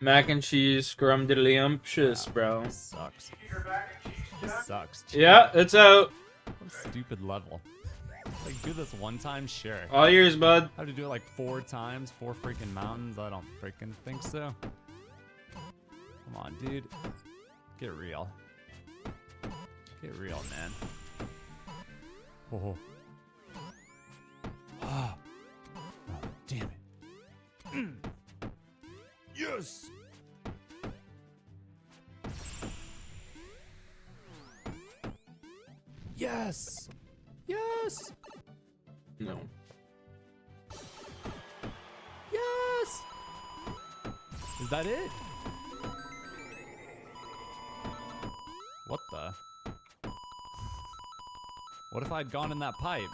Mac and cheese, scrumdiddlyumptious, bro. This sucks. This sucks. Yeah, it's out. What a stupid level. Like, do this one time? Sure. All yours, bud. How to do it like 4 times? 4 freaking mountains? I don't freaking think so. Come on, dude. Get real. Get real, man. Oh. Ah. Oh, damn it. Yes! Yes! Yes! No. Yes! Is that it? What the? What if I had gone in that pipe?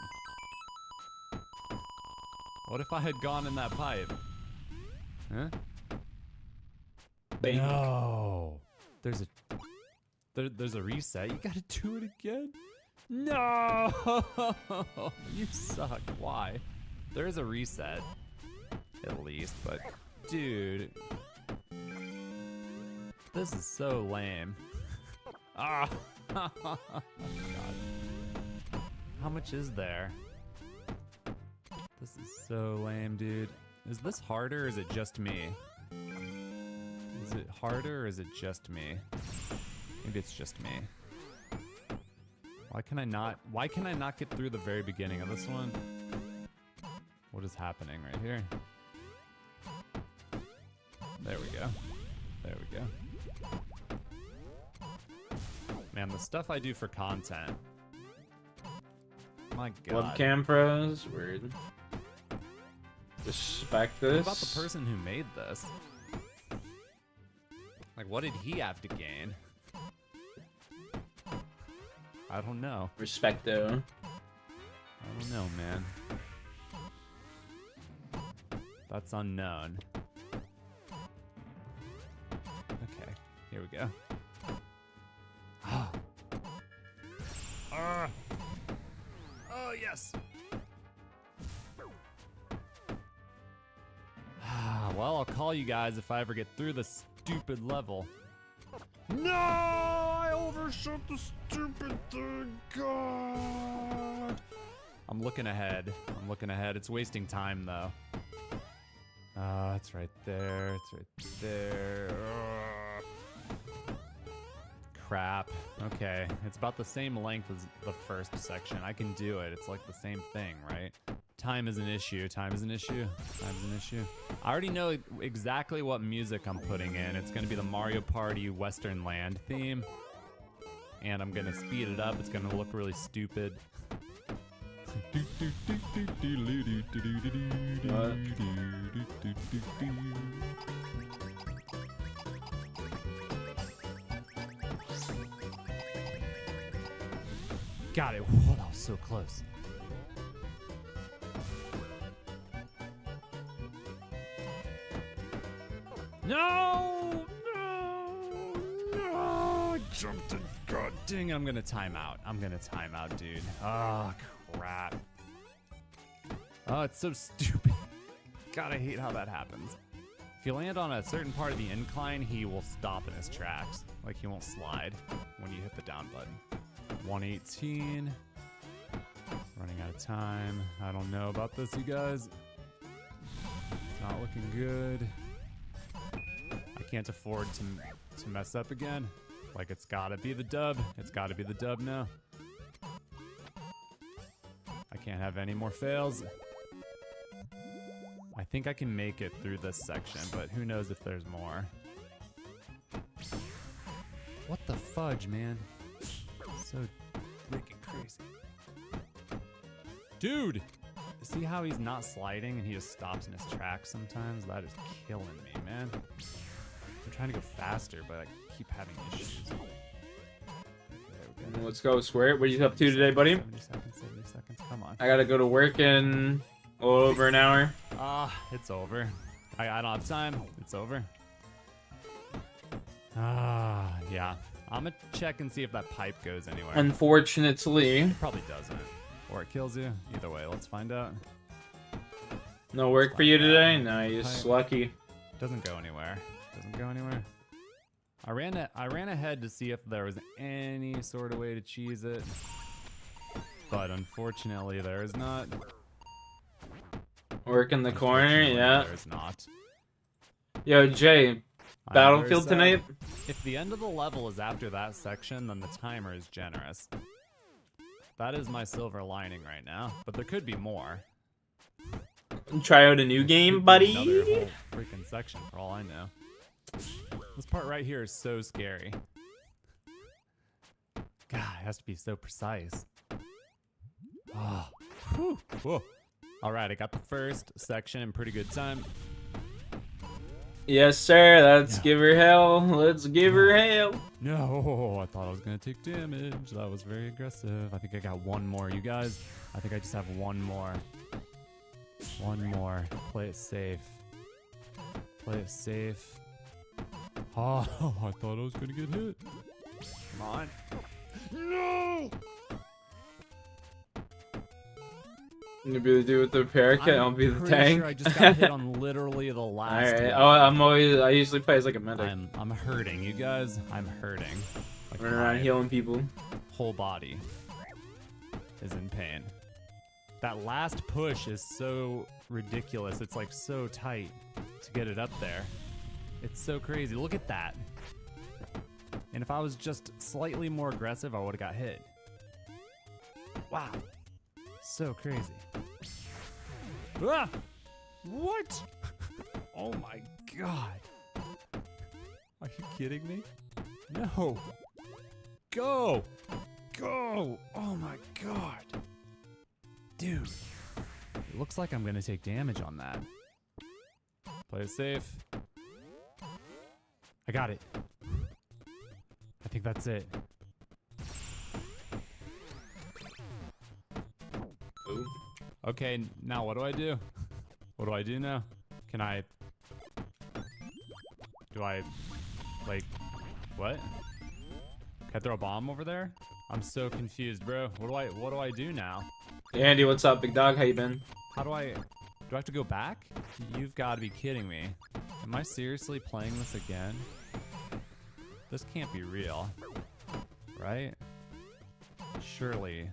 What if I had gone in that pipe? Huh? Bang. No. There's a reset. You gotta do it again? No! You suck. Why? There is a reset. At least, but dude. This is so lame. Ah! God. How much is there? This is so lame, dude. Is this harder or is it just me? Is it harder or is it just me? Maybe it's just me. Why can I not get through the very beginning of this one? What is happening right here? There we go. There we go. Man, the stuff I do for content. My God. Webcam pros, weird. Respect this. What about the person who made this? Like, what did he have to gain? I don't know. Respecto. I don't know, man. That's unknown. Okay, here we go. Oh, yes! Well, I'll call you guys if I ever get through this stupid level. No! I overshot the stupid thing! God! I'm looking ahead. I'm looking ahead. It's wasting time, though. It's right there. It's right there. Crap. Okay. It's about the same length as the first section. I can do it. It's like the same thing, right? Time is an issue. Time is an issue. Time is an issue. I already know exactly what music I'm putting in. It's going to be the Mario Party Western Land theme. And I'm going to speed it up. It's going to look really stupid. Got it. Whoa, that was so close. No! No! No! I jumped in. God dang it. I'm gonna time out. I'm gonna time out, dude. Oh, crap. Oh, it's so stupid. God, I hate how that happens. If you land on a certain part of the incline, he will stop in his tracks. Like, he won't slide when you hit the down button. 118. Running out of time. I don't know about this, you guys. It's not looking good. I can't afford to mess up again. Like, it's gotta be the dub. It's gotta be the dub now. I can't have any more fails. I think I can make it through this section, but who knows if there's more. What the fudge, man? So freaking crazy. Dude! See how he's not sliding and he just stops in his tracks sometimes? That is killing me, man. I'm trying to go faster, but I keep having issues. Okay, let's go, Square. What are you up to today, buddy? 70 seconds, come on. I gotta go to work in a little over an hour. It's over. I don't have time. It's over. Yeah. I'm gonna check and see if that pipe goes anywhere. Unfortunately. It probably doesn't. Or it kills you. Either way, let's find out. No work for you today? Nice. Lucky. Doesn't go anywhere. Doesn't go anywhere. I ran ahead to see if there was any sort of way to cheese it. But unfortunately, there is not. Work in the corner, yeah. There's not. Yo, Jay, Battlefield tonight? If the end of the level is after that section, then the timer is generous. That is my silver lining right now, but there could be more. Try out a new game, buddy. Another whole freaking section, for all I know. This part right here is so scary. God, it has to be so precise. Oh. Whew. Whoa. All right, I got the first section in pretty good time. Yes, sir. Let's give her hell. Let's give her hell. No, I thought I was going to take damage. That was very aggressive. I think I got one more, you guys. I think I just have one more. One more. Play it safe. Play it safe. Oh, I thought I was going to get hit. Come on. No! You be the dude with the parakeet, I'll be the tank. Sure I just got hit on literally the last one. Alright, I usually play as like a medic. I'm hurting, you guys. I'm hurting. Like, running around healing people. Whole body is in pain. That last push is so ridiculous. It's like so tight to get it up there. It's so crazy. Look at that. And if I was just slightly more aggressive, I would have got hit. Wow. So crazy. Ah! What? Oh my god. Are you kidding me? No. Go. Go. Oh my god. Dude. It looks like I'm gonna take damage on that. Play it safe. I got it. I think that's it. Ooh. Okay, now what do I do? What do I do now? Can I... Do I... Like... What? Can I throw a bomb over there? I'm so confused, bro. What do I do now? Hey, Andy, what's up, big dog? How you been? How do I... Do I have to go back? You've got to be kidding me. Am I seriously playing this again? This can't be real. Right? Surely.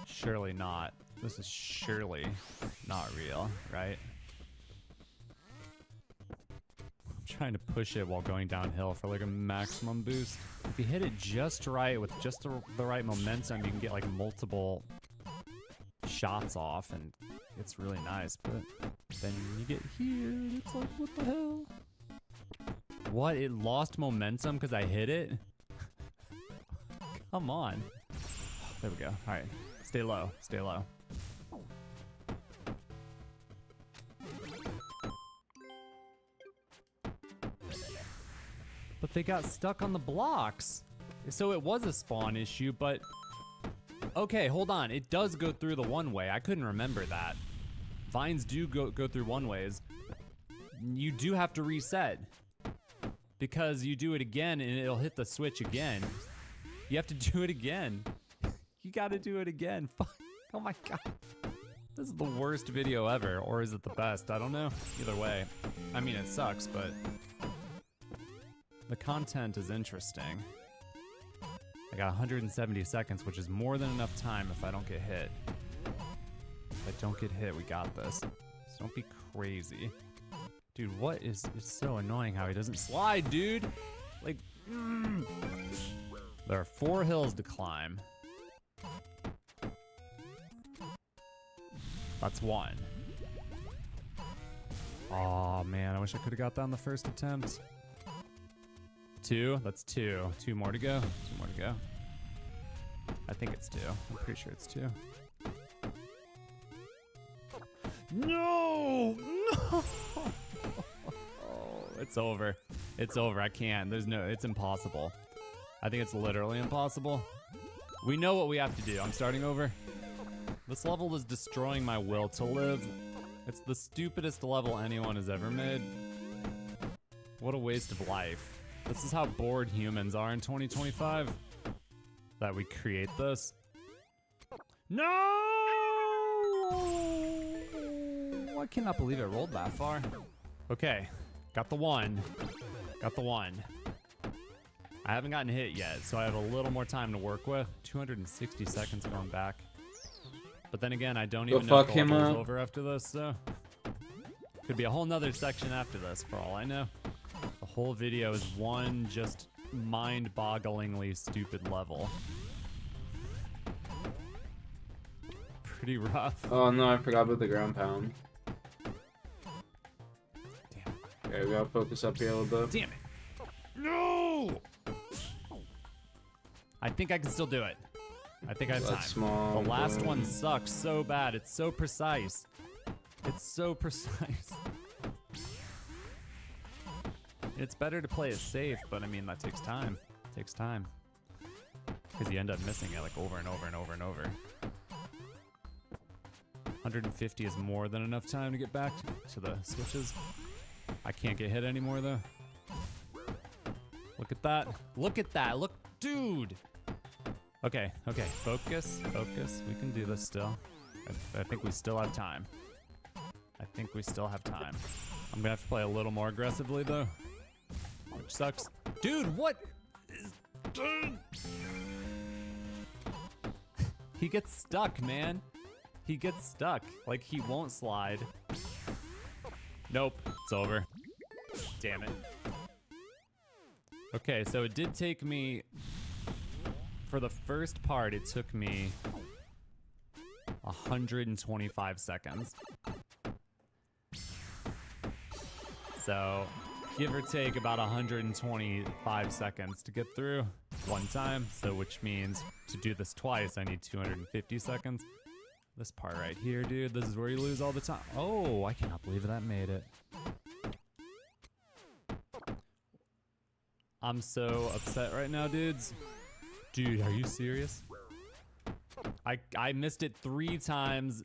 Surely not. This is surely not real, right? I'm trying to push it while going downhill for like a maximum boost. If you hit it just right with just the right momentum, you can get like multiple shots off and it's really nice, but then you get here, it's like, what the hell? What? It lost momentum because I hit it? Come on. There we go. All right. Stay low. Stay low. But they got stuck on the blocks. So it was a spawn issue, but... Okay, hold on. It does go through the one way. I couldn't remember that. Vines do go through one ways. You do have to reset. Because you do it again and it'll hit the switch again. You have to do it again. You gotta do it again. Oh my god. This is the worst video ever. Or is it the best? I don't know. Either way. I mean, it sucks, but... The content is interesting. I got 170 seconds, which is more than enough time if I don't get hit. If I don't get hit, we got this. So don't be crazy. Dude, what is... It's so annoying how he doesn't slide, dude! Like... There are 4 hills to climb. That's 1. Aw, man, I wish I could have got that on the first attempt. 2? That's 2. 2 more to go. 2 more to go. I think it's 2. I'm pretty sure it's 2. No! No! It's over. It's over. I can't. There's no... It's impossible. I think it's literally impossible. We know what we have to do. I'm starting over. This level is destroying my will to live. It's the stupidest level anyone has ever made. What a waste of life. This is how bored humans are in 2025. That we create this. No! I cannot believe it rolled that far. Okay, got the 1. Got the 1. I haven't gotten hit yet, so I have a little more time to work with. 260 seconds going back. But then again, I don't even know if it's over after this, so... Could be a whole nother section after this, for all I know. The whole video is one just mind-bogglingly stupid level. Pretty rough. Oh no, I forgot about the ground pound. Damn. Okay, we gotta focus up here a little bit. Damn it. No! I think I can still do it. I think I have time. Small, the last one sucks so bad. It's so precise. It's so precise. It's better to play it safe, but I mean, that takes time. It takes time. Because you end up missing it like over and over and over and over. 150 is more than enough time to get back to the switches. I can't get hit anymore though. Look at that. Look at that. Look, dude. Okay, okay. Focus, focus. We can do this still. I think we still have time. I think we still have time. I'm gonna have to play a little more aggressively though. Which sucks. Dude, what? Dude. He gets stuck, man. He gets stuck. Like, he won't slide. Nope, it's over. Damn it. Okay, so it did take me... For the first part, it took me 125 seconds. So, give or take about 125 seconds to get through one time. So which means to do this twice, I need 250 seconds. This part right here, dude, this is where you lose all the time. Oh, I cannot believe that made it. I'm so upset right now, dudes. Dude, are you serious? I missed it 3 times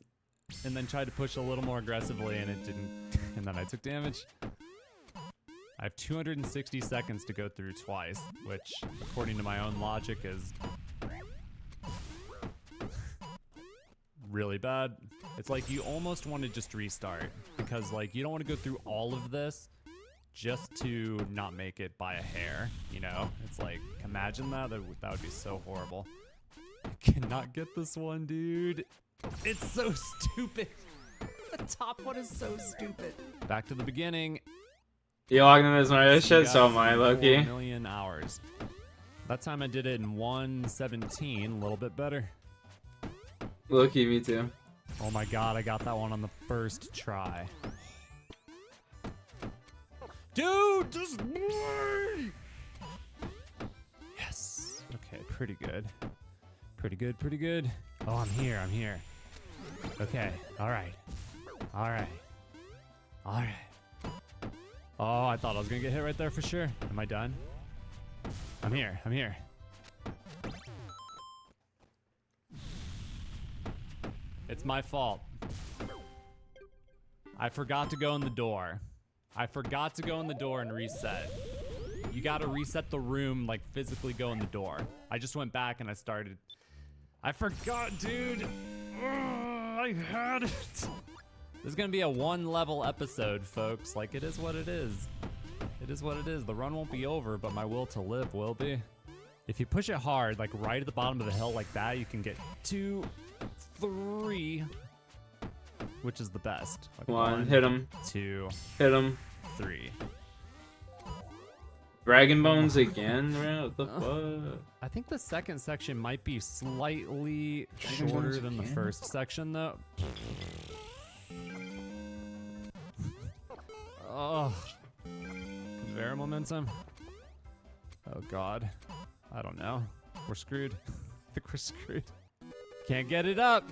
and then tried to push a little more aggressively and it didn't, and then I took damage. I have 260 seconds to go through twice, which, according to my own logic, is really bad. It's like you almost want to just restart because like you don't want to go through all of this just to not make it by a hair, you know? It's like, imagine that would be so horrible. I cannot get this one, dude. It's so stupid. The top one is so stupid. Back to the beginning. Yo, Agnes, my shit so my Loki. 4 million hours. That time I did it in 1:17, a little bit better. Loki, me too. Oh my god, I got that one on the first try. Dude, just yes. Okay, pretty good. Pretty good, pretty good. Oh, I'm here, I'm here. Okay, alright. Alright. Alright. Oh, I thought I was gonna get hit right there for sure. Am I done? I'm here, I'm here. It's my fault. I forgot to go in the door. I forgot to go in the door and reset. You gotta reset the room, like physically go in the door. I just went back and I started. I forgot, dude. I had it. This is gonna be a 1-level episode, folks. Like, it is what it is. It is what it is. The run won't be over, but my will to live will be. If you push it hard, like right at the bottom of the hill like that, you can get 2, 3, which is the best. Like 1, hit him. 2, hit him. 3. Dragon Bones again, bro? What the fuck? I think the second section might be slightly shorter than the first section, though. Oh. Conveyor momentum. Oh, God. I don't know. We're screwed. I think we're screwed. Can't get it up.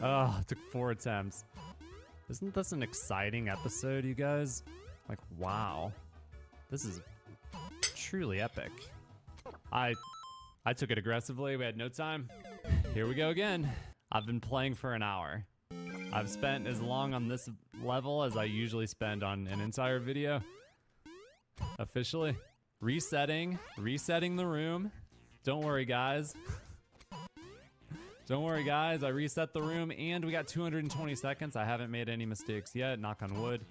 Oh, it took 4 attempts. Isn't this an exciting episode, you guys? Like, wow. This is truly epic. I took it aggressively. We had no time. Here we go again. I've been playing for an hour. I've spent as long on this level as I usually spend on an entire video. Officially. Resetting the room. Don't worry, guys. Don't worry, guys. I reset the room and we got 220 seconds. I haven't made any mistakes yet. Knock on wood.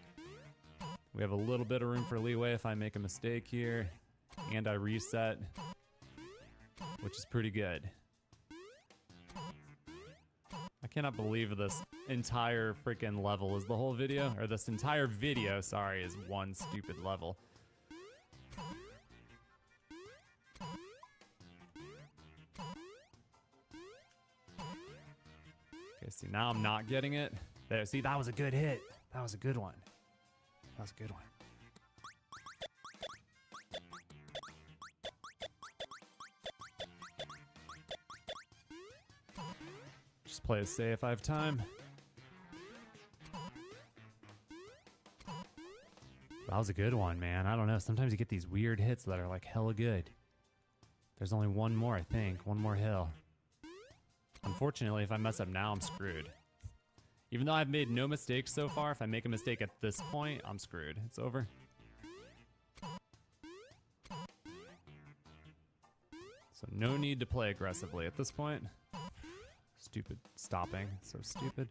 We have a little bit of room for leeway if I make a mistake here. And I reset, which is pretty good. I cannot believe this entire freaking level is the whole video. Or this entire video, sorry, is one stupid level. Okay, see, now I'm not getting it. There, see, that was a good hit. That was a good one. That was a good one. Just play it safe. I have time. That was a good one, man. I don't know. Sometimes you get these weird hits that are like hella good. There's only one more, I think. One more hill. Unfortunately, if I mess up now, I'm screwed. Even though I've made no mistakes so far, if I make a mistake at this point, I'm screwed. It's over. So no need to play aggressively at this point. Stupid stopping. So stupid.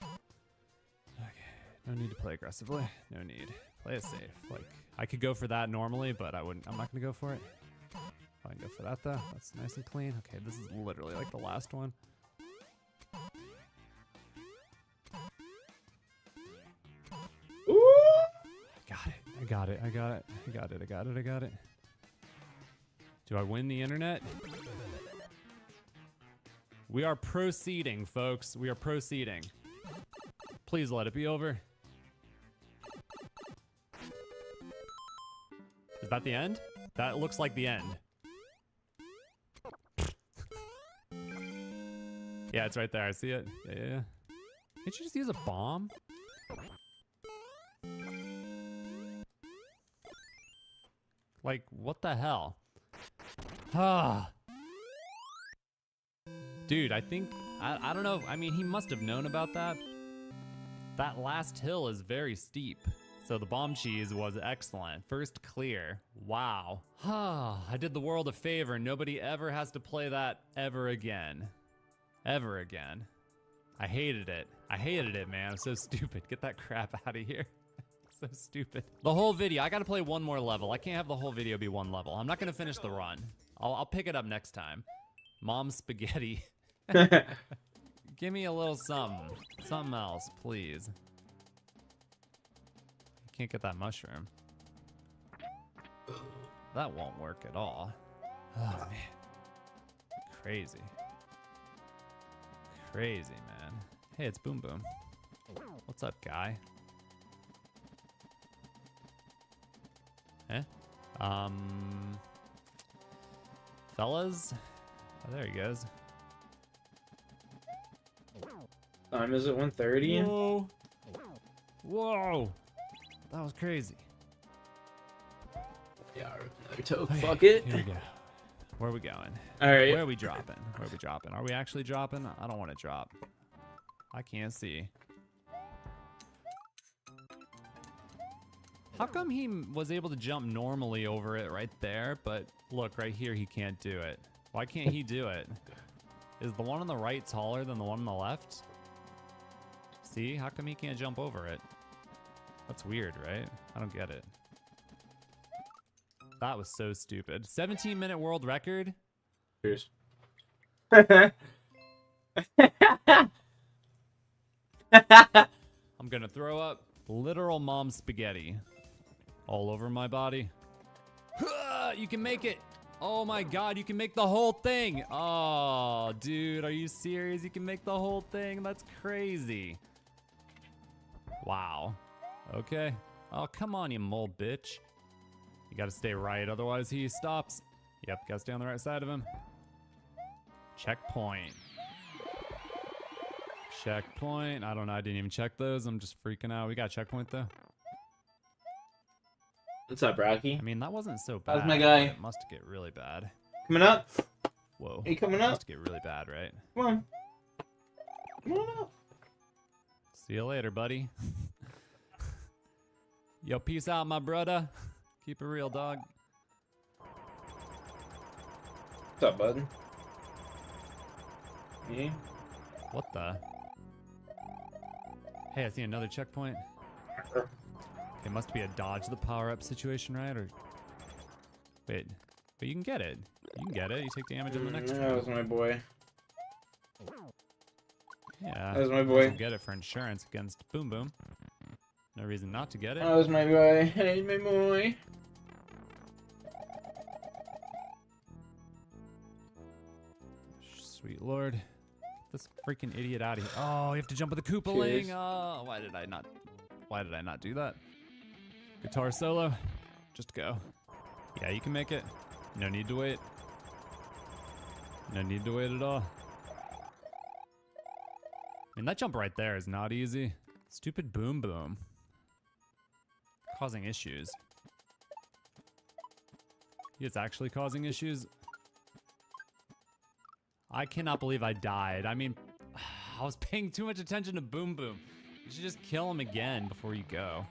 Okay. No need to play aggressively. No need. Play it safe. Like, I could go for that normally, but I'm not gonna go for it. I can go for that though. That's nice and clean. Okay, this is literally like the last one. I got it. I got it. I got it. I got it. I got it. Do I win the internet? We are proceeding, folks. We are proceeding. Please let it be over. that the end? That looks like the end. Yeah, it's right there. I see it. Yeah. Did you just use a bomb? Like, what the hell? Ah. Dude, I think... I don't know. I mean, he must have known about that. That last hill is very steep. So the bomb cheese was excellent. First clear. Wow. I did the world a favor. Nobody ever has to play that ever again. Ever again. I hated it. I hated it, man. I'm so stupid. Get that crap out of here. So stupid. The whole video. I gotta play one more level. I can't have the whole video be one level. I'm not gonna finish the run. I'll pick it up next time. Mom's spaghetti. Give me a little something. Something else, please. Can't get that mushroom. That won't work at all. Oh, man. Crazy. Crazy, man. Hey, it's Boom Boom. What's up, guy? Eh? Fellas? Oh, there he goes. Time is it 1:30? Whoa. Whoa. That was crazy. Yeah, fuck it. Here we go. Where are we going? Alright. Where are we dropping? Where are we dropping? Are we actually dropping? I don't want to drop. I can't see. How come he was able to jump normally over it right there, but look, right here he can't do it? Why can't he do it? Is the one on the right taller than the one on the left? See? How come he can't jump over it? That's weird, right? I don't get it. That was so stupid. 17-minute world record? Cheers. I'm gonna throw up literal mom spaghetti all over my body. You can make it! Oh my god, you can make the whole thing! Oh, dude, are you serious? You can make the whole thing? That's crazy. Wow. Okay. Oh, come on, you mole bitch. You gotta stay right, otherwise he stops. Yep, gotta stay on the right side of him. Checkpoint. Checkpoint. I don't know, I didn't even check those. I'm just freaking out. We got a checkpoint, though. What's up, Rocky? I mean, that wasn't so bad. How's my guy? It must get really bad. Coming up? Whoa. Hey, coming up? Must get really bad, right? Come on. Come on up. See you later, buddy. Yo, peace out, my brother. Keep it real, dog. What's up, bud? Me? What the? Hey, I see another checkpoint. It must be a dodge the power-up situation, right? Or wait, but you can get it. You can get it. You take damage on the next one. That was my boy. Yeah. That was my boy. Get it for insurance against Boom Boom. No reason not to get it. That was my boy. Hey, my boy. Sweet Lord. Get this freaking idiot out of here. Oh, you have to jump with the Koopaling. Oh, why did I not do that? Guitar solo. Just go. Yeah, you can make it. No need to wait. No need to wait at all. I mean, that jump right there is not easy. Stupid Boom Boom. Causing issues. He is actually causing issues. I cannot believe I died. I mean, I was paying too much attention to Boom Boom. You should just kill him again before you go.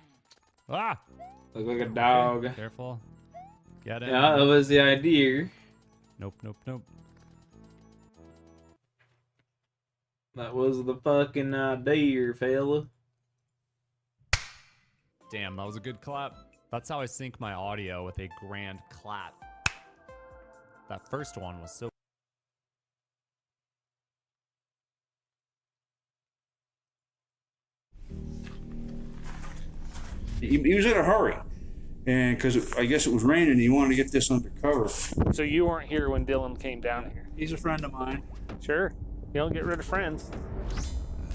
Ah! Look like a dog. Okay, careful. Get it. Yeah, that was the idea. Nope, nope, nope. That was the fucking idea, fella. Damn, that was a good clap. That's how I sync my audio, with a grand clap. That first one was so... He was in a hurry, and because I guess it was raining, he wanted to get this under cover. So you weren't here when Dylan came down here? He's a friend of mine. Sure. You don't get rid of friends.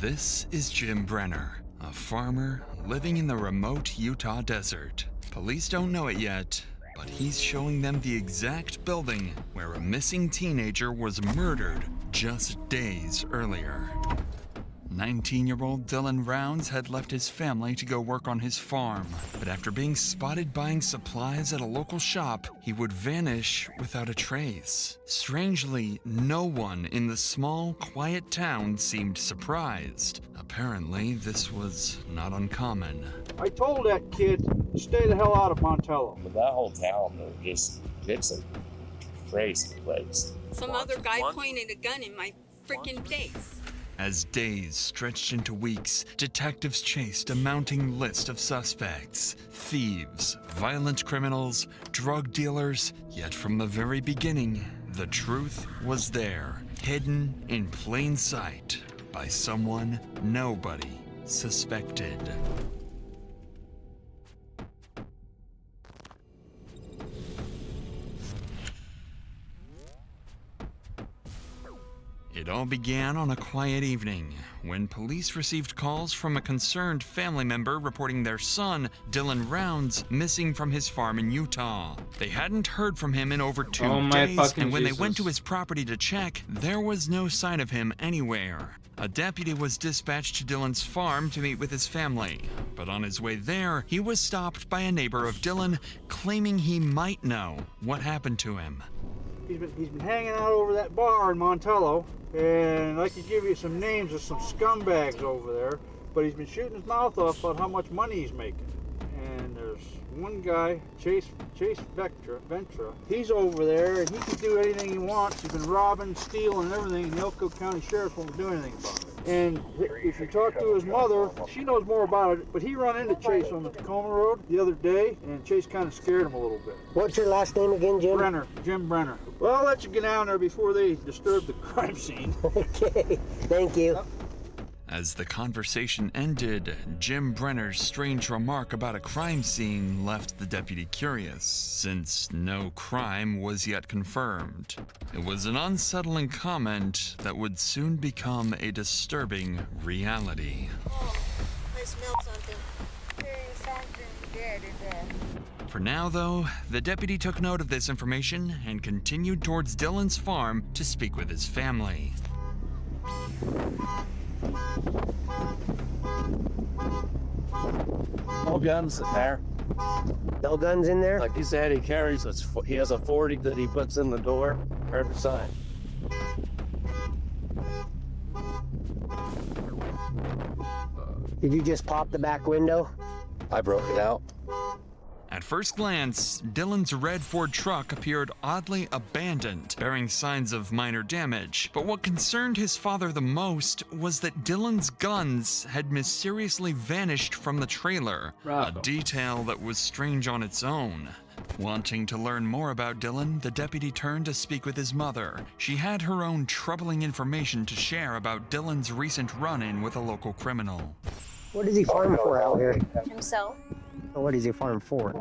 This is Jim Brenner, a farmer living in the remote Utah desert. Police don't know it yet, but he's showing them the exact building where a missing teenager was murdered just days earlier. 19-year-old Dylan Rounds had left his family to go work on his farm, but after being spotted buying supplies at a local shop, he would vanish without a trace. Strangely, no one in the small, quiet town seemed surprised. Apparently, this was not uncommon. I told that kid to stay the hell out of Montello. But that whole town, it's a crazy place. Some other guy pointed a gun in my freaking face. As days stretched into weeks, detectives chased a mounting list of suspects. Thieves, violent criminals, drug dealers, yet from the very beginning, the truth was there, hidden in plain sight by someone nobody suspected. It all began on a quiet evening when police received calls from a concerned family member reporting their son, Dylan Rounds, missing from his farm in Utah. They hadn't heard from him in over 2 days, and when they went to his property to check, there was no sign of him anywhere. A deputy was dispatched to Dylan's farm to meet with his family, but on his way there, he was stopped by a neighbor of Dylan claiming he might know what happened to him. He's been hanging out over that bar in Montello, and I could give you some names of some scumbags over there, but he's been shooting his mouth off about how much money he's making. And there's one guy, Chase Ventura, he's over there, and he can do anything he wants. He's been robbing, stealing, and everything, and the Hueycoatl County Sheriff won't do anything about it. And if you talk to his mother, she knows more about it, but he run into Chase on the Tacoma Road the other day, and Chase kind of scared him a little bit. What's your last name again, Jim? Brenner, Jim Brenner. Well, I'll let you get down there before they disturb the crime scene. Okay, thank you. As the conversation ended, Jim Brenner's strange remark about a crime scene left the deputy curious, since no crime was yet confirmed. It was an unsettling comment that would soon become a disturbing reality. Oh, I smell something. There's something dead in there. For now, though, the deputy took note of this information and continued towards Dylan's farm to speak with his family. No guns in there. No guns in there? Like he said, he has a 40 that he puts in the door every time. Did you just pop the back window? I broke it out. At first glance, Dylan's red Ford truck appeared oddly abandoned, bearing signs of minor damage. But what concerned his father the most was that Dylan's guns had mysteriously vanished from the trailer, a detail that was strange on its own. Wanting to learn more about Dylan, the deputy turned to speak with his mother. She had her own troubling information to share about Dylan's recent run-in with a local criminal. What does he farm for out here? Himself. What does he farm for?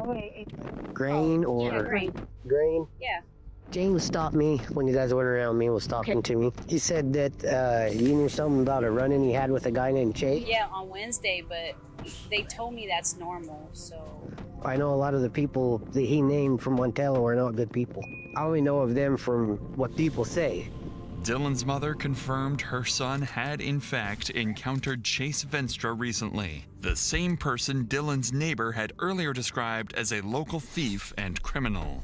Grain or? Yeah, grain. Grain? Yeah. James stopped me when you guys went around me, was talking to me. He said that you knew something about a run-in he had with a guy named Chase? Yeah, on Wednesday, but they told me that's normal, so. I know a lot of the people that he named from Montello are not good people. I only know of them from what people say. Dylan's mother confirmed her son had in fact encountered Chase Venstra recently, the same person Dylan's neighbor had earlier described as a local thief and criminal.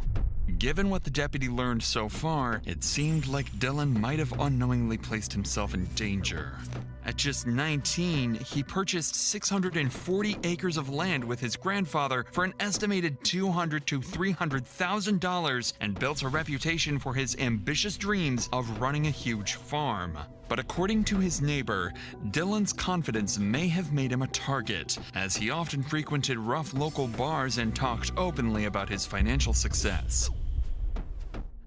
Given what the deputy learned so far, it seemed like Dylan might have unknowingly placed himself in danger. At just 19, he purchased 640 acres of land with his grandfather for an estimated $200,000 to $300,000 and built a reputation for his ambitious dreams of running a huge farm. But according to his neighbor, Dylan's confidence may have made him a target, as he often frequented rough local bars and talked openly about his financial success.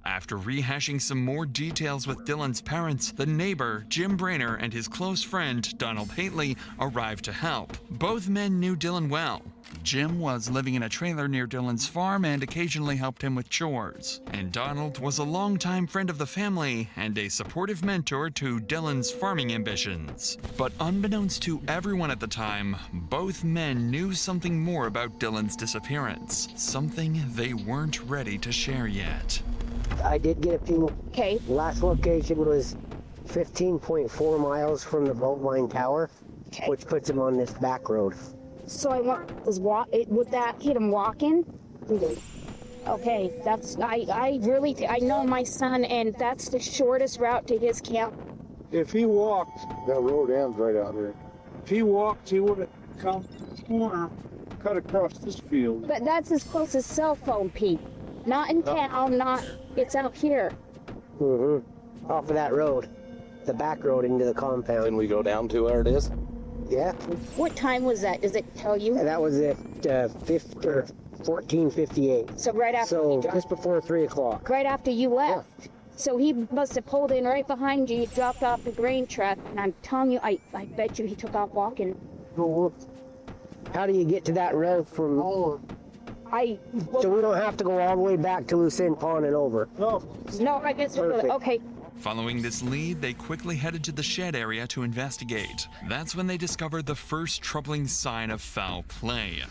After rehashing some more details with Dylan's parents, the neighbor, Jim Brainer, and his close friend, Donald Haitley, arrived to help. Both men knew Dylan well, Jim was living in a trailer near Dylan's farm and occasionally helped him with chores. And Donald was a longtime friend of the family and a supportive mentor to Dylan's farming ambitions. But unbeknownst to everyone at the time, both men knew something more about Dylan's disappearance. Something they weren't ready to share yet. I did get a few. Okay. Last location was 15.4 miles from the boat line tower, which puts him on this back road. So would that hit him walking? Okay, that's, I know my son, and that's the shortest route to his camp. If he walked, that road ends right out there. If he walked, he would have come the corner, cut across this field. But that's his closest cell phone, Pete. Not in town, it's out here. Mm-hmm. Off of that road, the back road into the compound. Then we go down to where it is? Yeah. What time was that? Does it tell you? That was at 14:58. So right after. So just before 3 o'clock. Right after you left. Yeah. So he must have pulled in right behind you. You dropped off the grain truck, and I'm telling you, I bet you he took off walking. How do you get to that road from? So we don't have to go all the way back to Lucerne Pond and over. No, I guess okay. Following this lead, they quickly headed to the shed area to investigate. That's when they discovered the first troubling sign of foul play.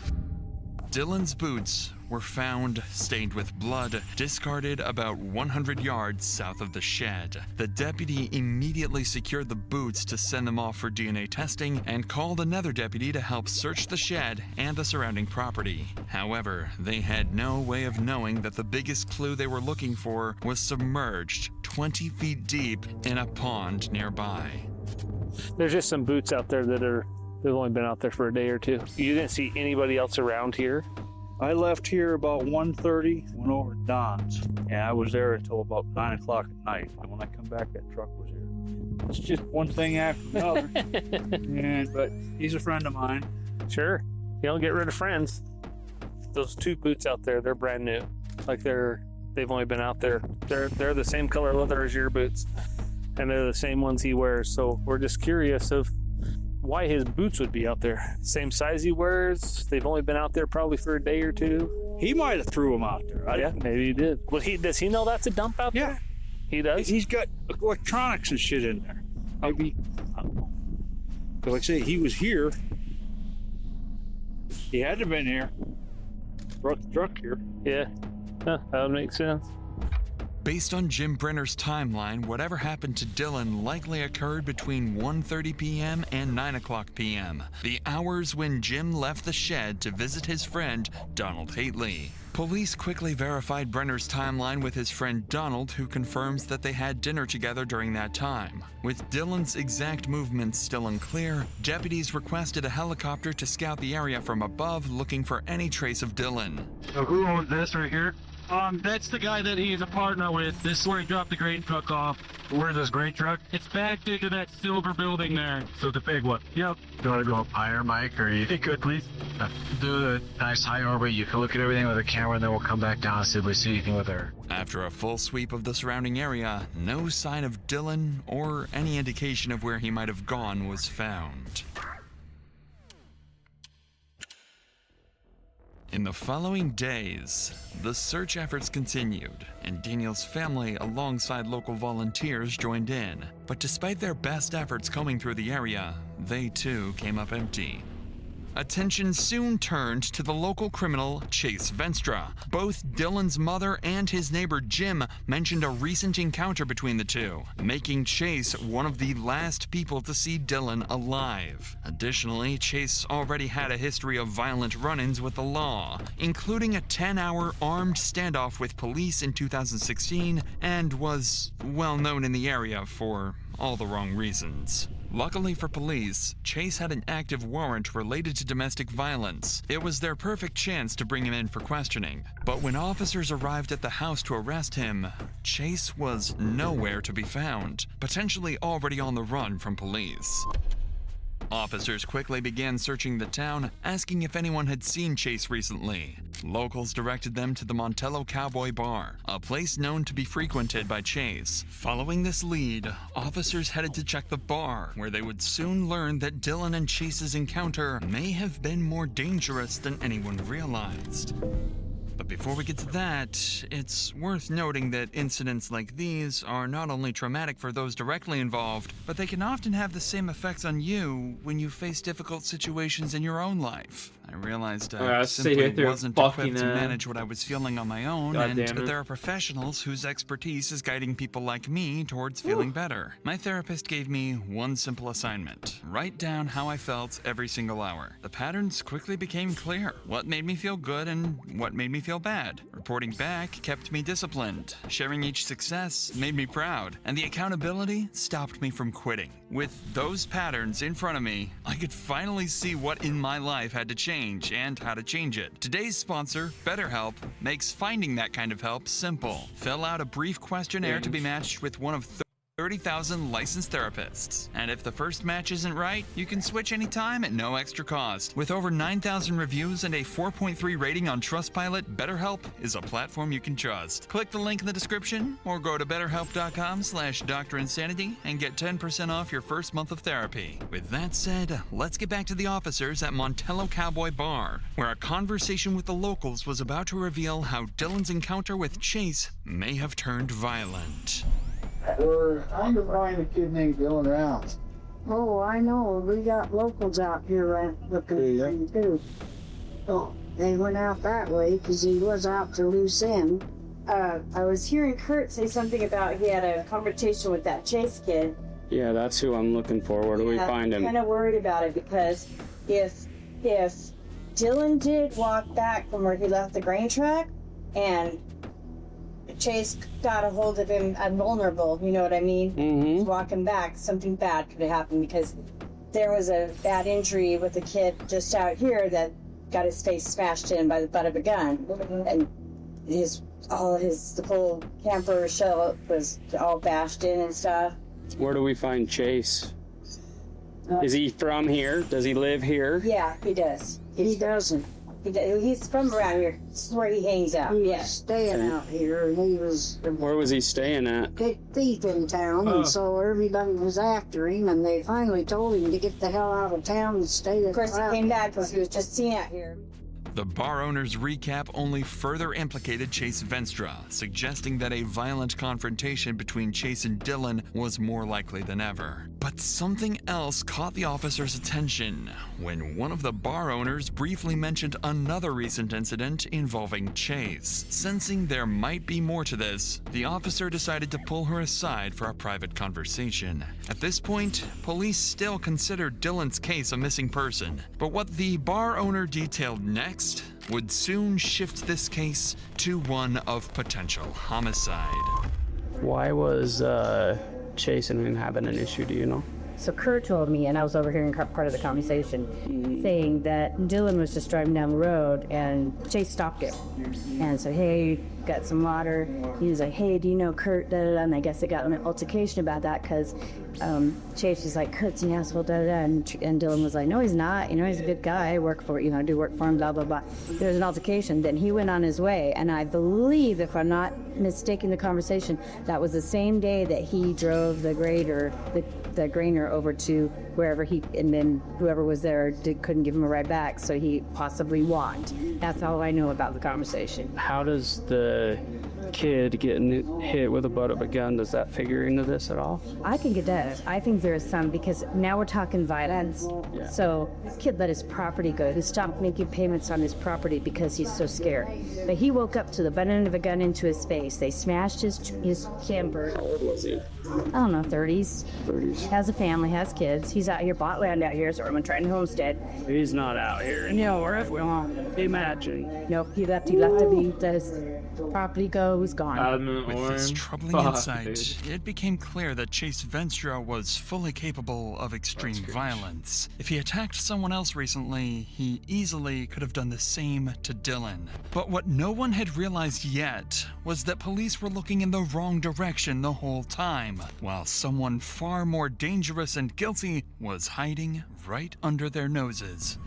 Dylan's boots were found stained with blood, discarded about 100 yards south of the shed. The deputy immediately secured the boots to send them off for DNA testing and called another deputy to help search the shed and the surrounding property. However, they had no way of knowing that the biggest clue they were looking for was submerged 20 feet deep in a pond nearby. There's just some boots out there they've only been out there for a day or two. You didn't see anybody else around here? I left here about 1:30, went over to Don's, and I was there until about 9 o'clock at night. And when I come back, that truck was here. It's just one thing after another. But he's a friend of mine. Sure. You don't get rid of friends. Those two boots out there, they're brand new. Like they've only been out there. They're the same color leather as your boots, and they're the same ones he wears. So we're just curious of why his boots would be out there. Same size he wears. They've only been out there probably for a day or two. He might have threw them out there. Yeah, maybe he did. Well, does he know that's a dump out there? He does? He's got electronics and shit in there. Maybe, I don't know. Because like I say, he was here. He had to have been here. Brought the truck here. Yeah, that would make sense. Based on Jim Brenner's timeline, whatever happened to Dylan likely occurred between 1:30 p.m. and 9 o'clock p.m., the hours when Jim left the shed to visit his friend, Donald Hately. Police quickly verified Brenner's timeline with his friend Donald, who confirms that they had dinner together during that time. With Dylan's exact movements still unclear, deputies requested a helicopter to scout the area from above, looking for any trace of Dylan. So who owns this right here? That's the guy that he's a partner with. This is where he dropped the grain truck off. Where's this grain truck? It's back into that silver building there. So the big one? Yep. You want to go up higher, Mike, or you could, please? Do a nice high orbit. You can look at everything with a camera, and then we'll come back down and see if we see anything with her. After a full sweep of the surrounding area, no sign of Dylan or any indication of where he might have gone was found. In the following days, the search efforts continued, and Daniel's family alongside local volunteers joined in. But despite their best efforts combing through the area, they too came up empty. Attention soon turned to the local criminal Chase Venstra. Both Dylan's mother and his neighbor Jim mentioned a recent encounter between the two, making Chase one of the last people to see Dylan alive. Additionally, Chase already had a history of violent run-ins with the law, including a 10-hour armed standoff with police in 2016, and was well known in the area for all the wrong reasons. Luckily for police, Chase had an active warrant related to domestic violence. It was their perfect chance to bring him in for questioning. But when officers arrived at the house to arrest him, Chase was nowhere to be found, potentially already on the run from police. Officers quickly began searching the town, asking if anyone had seen Chase recently. Locals directed them to the Montello Cowboy Bar, a place known to be frequented by Chase. Following this lead, officers headed to check the bar, where they would soon learn that Dylan and Chase's encounter may have been more dangerous than anyone realized. But before we get to that, it's worth noting that incidents like these are not only traumatic for those directly involved, but they can often have the same effects on you when you face difficult situations in your own life. I realized I simply wasn't equipped to manage what I was feeling on my own, and there are professionals whose expertise is guiding people like me towards feeling better. My therapist gave me one simple assignment: write down how I felt every single hour. The patterns quickly became clear: what made me feel good and what made me feel bad. Reporting back kept me disciplined. Sharing each success made me proud, and the accountability stopped me from quitting. With those patterns in front of me, I could finally see what in my life had to change and how to change it. Today's sponsor, BetterHelp, makes finding that kind of help simple. Fill out a brief questionnaire to be matched with one of 30,000 licensed therapists. And if the first match isn't right, you can switch anytime at no extra cost. With over 9,000 reviews and a 4.3 rating on Trustpilot, BetterHelp is a platform you can trust. Click the link in the description or go to betterhelp.com/DrInsanity and get 10% off your first month of therapy. With that said, let's get back to the officers at Montello Cowboy Bar, where a conversation with the locals was about to reveal how Dylan's encounter with Chase may have turned violent. We're trying to find a kid named Dylan Rounds. Oh, I know. We got locals out here looking for him, too. Oh, they went out that way because he was out to loose end. I was hearing Kurt say something about he had a conversation with that Chase kid. Yeah, that's who I'm looking for. Where do we find him? I'm kind of worried about it because if Dylan did walk back from where he left the grain truck and Chase got a hold of him vulnerable, you know what I mean? He's walking back, something bad could have happened because there was a bad injury with a kid just out here that got his face smashed in by the butt of a gun. And the whole camper shell was all bashed in and stuff. Where do we find Chase? Is he from here? Does he live here? Yeah, he does. He doesn't. He's from around here. This is where he hangs out. He was staying out here, and he was... Where was he staying at? A thief in town, and so everybody was after him, and they finally told him to get the hell out of town and stay there. Of course, he came back because he was just seen out here. The bar owner's recap only further implicated Chase Venstra, suggesting that a violent confrontation between Chase and Dylan was more likely than ever. But something else caught the officer's attention when one of the bar owners briefly mentioned another recent incident involving Chase. Sensing there might be more to this, the officer decided to pull her aside for a private conversation. At this point, police still considered Dylan's case a missing person, but what the bar owner detailed next would soon shift this case to one of potential homicide. Why was Chase and him having an issue, do you know? So Kurt told me, and I was overhearing part of the conversation, saying that Dylan was just driving down the road and Chase stopped him. And so, hey, got some water. He was like, hey, do you know Kurt? Da, da, da. And I guess they got an altercation about that because Chase was like, Kurt's an asshole, da, da, da. And Dylan was like, no, he's not. You know, he's a good guy. I work for, I do work for him, blah, blah, blah. There was an altercation. Then he went on his way. And I believe, if I'm not mistaking the conversation, that was the same day that he drove the grader, the grainer over to wherever and then whoever was there couldn't give him a ride back, so he possibly walked. That's all I know about the conversation. How does the kid getting hit with a butt of a gun, does that figure into this at all? I think it does. I think there is some, because now we're talking violence. Yeah. So this kid let his property go. He stopped making payments on his property because he's so scared. But he woke up to the butt end of a gun into his face. They smashed his camper. How old was he? I don't know, 30s. Has a family, has kids. He's out here, bought land out here, so I'm trying to homestead. He's not out here. No, or if we want. Imagine. Nope, he left his property go, he's gone. With this troubling insight, it became clear that Chase Venstra was fully capable of extreme violence. If he attacked someone else recently, he easily could have done the same to Dylan. But what no one had realized yet was that police were looking in the wrong direction the whole time. crime, while someone far more dangerous and guilty was hiding right under their noses.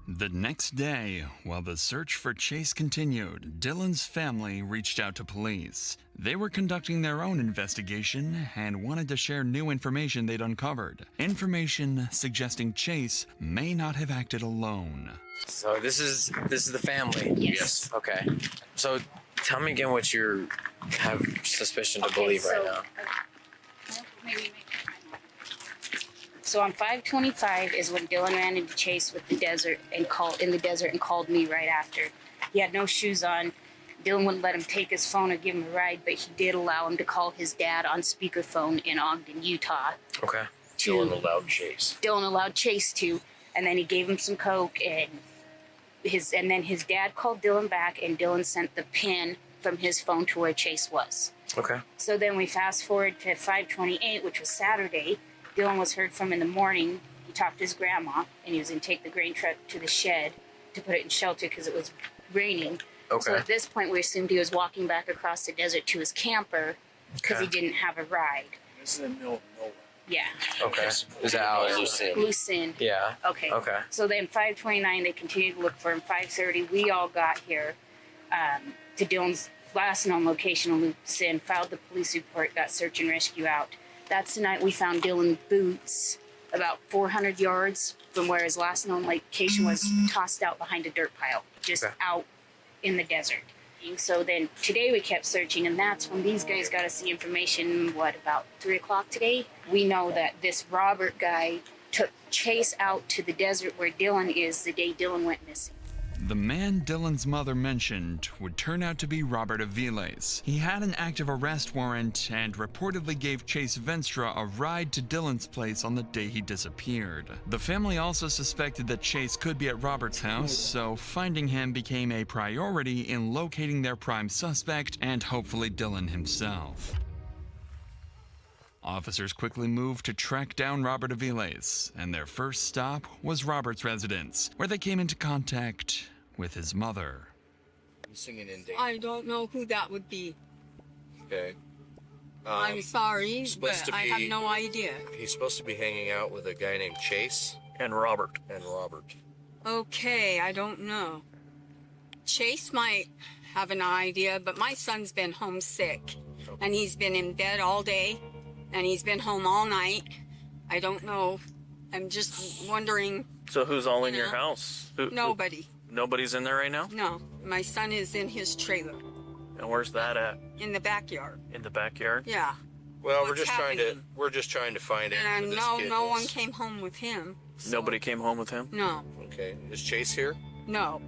The next day, while the search for Chase continued, Dylan's family reached out to police. They were conducting their own investigation and wanted to share new information they'd uncovered. Information suggesting Chase may not have acted alone. So this is the family? Yes. Okay. So tell me again what you have suspicion to believe right now. So on 5/25 is when Dylan ran into Chase with the desert and called me right after. He had no shoes on. Dylan wouldn't let him take his phone or give him a ride, but he did allow him to call his dad on speakerphone in Ogden, Utah. Okay. Dylan allowed Chase. Dylan allowed Chase to, and then he gave him some coke, and then his dad called Dylan back, and Dylan sent the pin from his phone to where Chase was. Okay. So then we fast forward to 5/28, which was Saturday. Dylan was heard from in the morning. He talked to his grandma, and he was going to take the grain truck to the shed to put it in shelter because it was raining. Okay. So at this point, we assumed he was walking back across the desert to his camper because he Okay. didn't have a ride. This is in the middle of nowhere. Yeah. Okay. Is that out? Lucin. Yeah. Okay. Okay. So then 5/29, they continued to look for him. 5:30, we all got here to Dylan's last known location in Lucin, filed the police report, got search and rescue out. That's the night we found Dylan's boots about 400 yards from where his last known location was, tossed out behind a dirt pile, just out in the desert. So then today we kept searching, and that's when these guys got us the information, about 3 o'clock today? We know that this Robert guy took Chase out to the desert where Dylan is the day Dylan went missing. The man Dylan's mother mentioned would turn out to be Robert Aviles. He had an active arrest warrant and reportedly gave Chase Venstra a ride to Dylan's place on the day he disappeared. The family also suspected that Chase could be at Robert's house, so finding him became a priority in locating their prime suspect and hopefully Dylan himself. Officers quickly moved to track down Robert Aviles, and their first stop was Robert's residence, where they came into contact with his mother. I don't know who that would be. Okay. I'm sorry, supposed but to I be- have no idea. He's supposed to be hanging out with a guy named Chase. And Robert. Okay, I don't know. Chase might have an idea, but my son's been homesick, and he's been in bed all day, and he's been home all night. I don't know. I'm just wondering. So who's all in your house? Nobody. Nobody's in there right now? No, my son is in his trailer And where's that at? in the backyard. In the backyard? Yeah. Well, What's happening? we're just trying to find out who And this kid no is. one came home with him. Nobody came home with him? No, Okay. Is Chase here? no.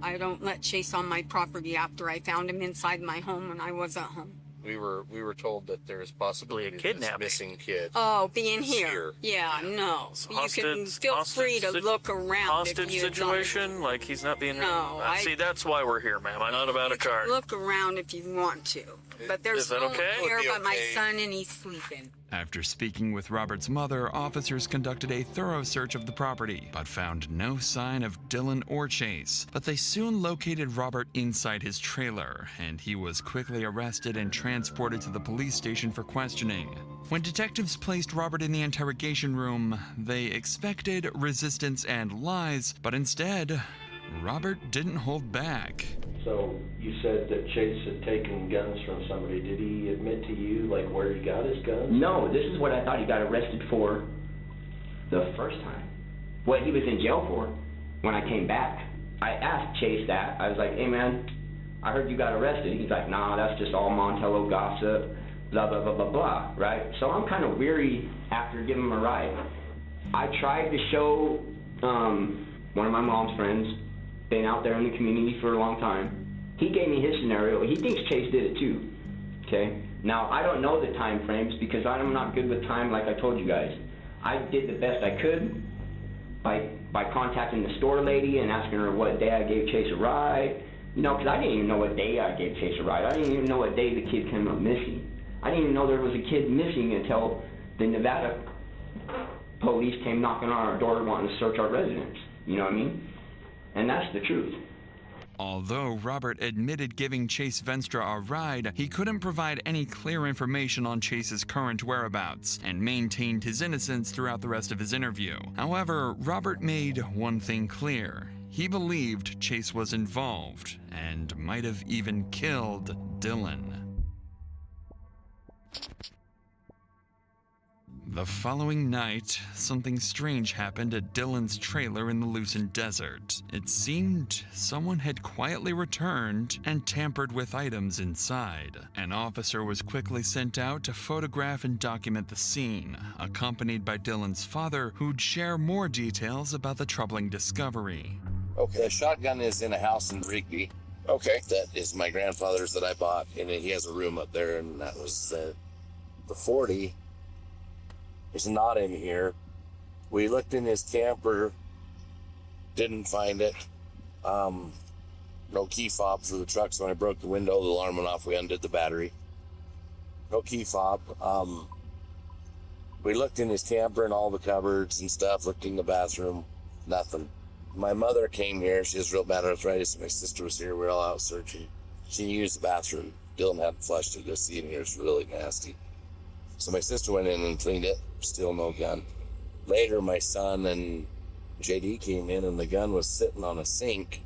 I don't let Chase on my property after I found him inside my home when I wasn't home. We were told that there's possibly a kidnapping. missing kid. Oh, being He's here. Yeah, no. You can feel hostage free to sit- look around if Hostage you situation? Like he's not being... No, See, that's why we're here, ma'am. I'm not about a car. look around if you want to. But there's Is that no one okay? here Would be but my okay. son, and he's sleeping. After speaking with Robert's mother, officers conducted a thorough search of the property, but found no sign of Dylan or Chase. But they soon located Robert inside his trailer, and he was quickly arrested and transported to the police station for questioning. When detectives placed Robert in the interrogation room, they expected resistance and lies, but instead, Robert didn't hold back. So you said that Chase had taken guns from somebody. Did he admit to you, like, where he got his guns? No, this is what I thought he got arrested for the first time. What he was in jail for when I came back. I asked Chase that. I was like, hey man, I heard you got arrested. He's like, nah, that's just all Montello gossip, blah, blah, blah, blah, blah, right? So I'm kind of weary after giving him a ride. I tried to show one of my mom's friends, been out there in the community for a long time. He gave me his scenario. He thinks Chase did it too, okay? Now, I don't know the time frames because I'm not good with time like I told you guys. I did the best I could by contacting the store lady and asking her what day I gave Chase a ride. You know, because I didn't even know what day I gave Chase a ride. I didn't even know what day the kid came up missing. I didn't even know there was a kid missing until the Nevada police came knocking on our door wanting to search our residence. You know what I mean? And that's the truth. Although Robert admitted giving Chase Venstra a ride, he couldn't provide any clear information on Chase's current whereabouts and maintained his innocence throughout the rest of his interview. However, Robert made one thing clear. He believed Chase was involved and might have even killed Dylan. The following night, something strange happened at Dylan's trailer in the Lucerne Desert. It seemed someone had quietly returned and tampered with items inside. An officer was quickly sent out to photograph and document the scene, accompanied by Dylan's father, who'd share more details about the troubling discovery. Okay, the shotgun is in a house in Rigby. Okay. That is my grandfather's that I bought, and he has a room up there, and that was the 40. It's not in here. We looked in his camper, didn't find it. No key fob for the truck, so when I broke the window, the alarm went off, we undid the battery. No key fob. We looked in his camper and all the cupboards and stuff, looked in the bathroom, nothing. My mother came here, she has real bad arthritis, my sister was here, we were all out searching. She used the bathroom. Dylan hadn't flushed it, just in here, it's really nasty. So my sister went in and cleaned it, still no gun. Later, my son and JD came in and the gun was sitting on a sink.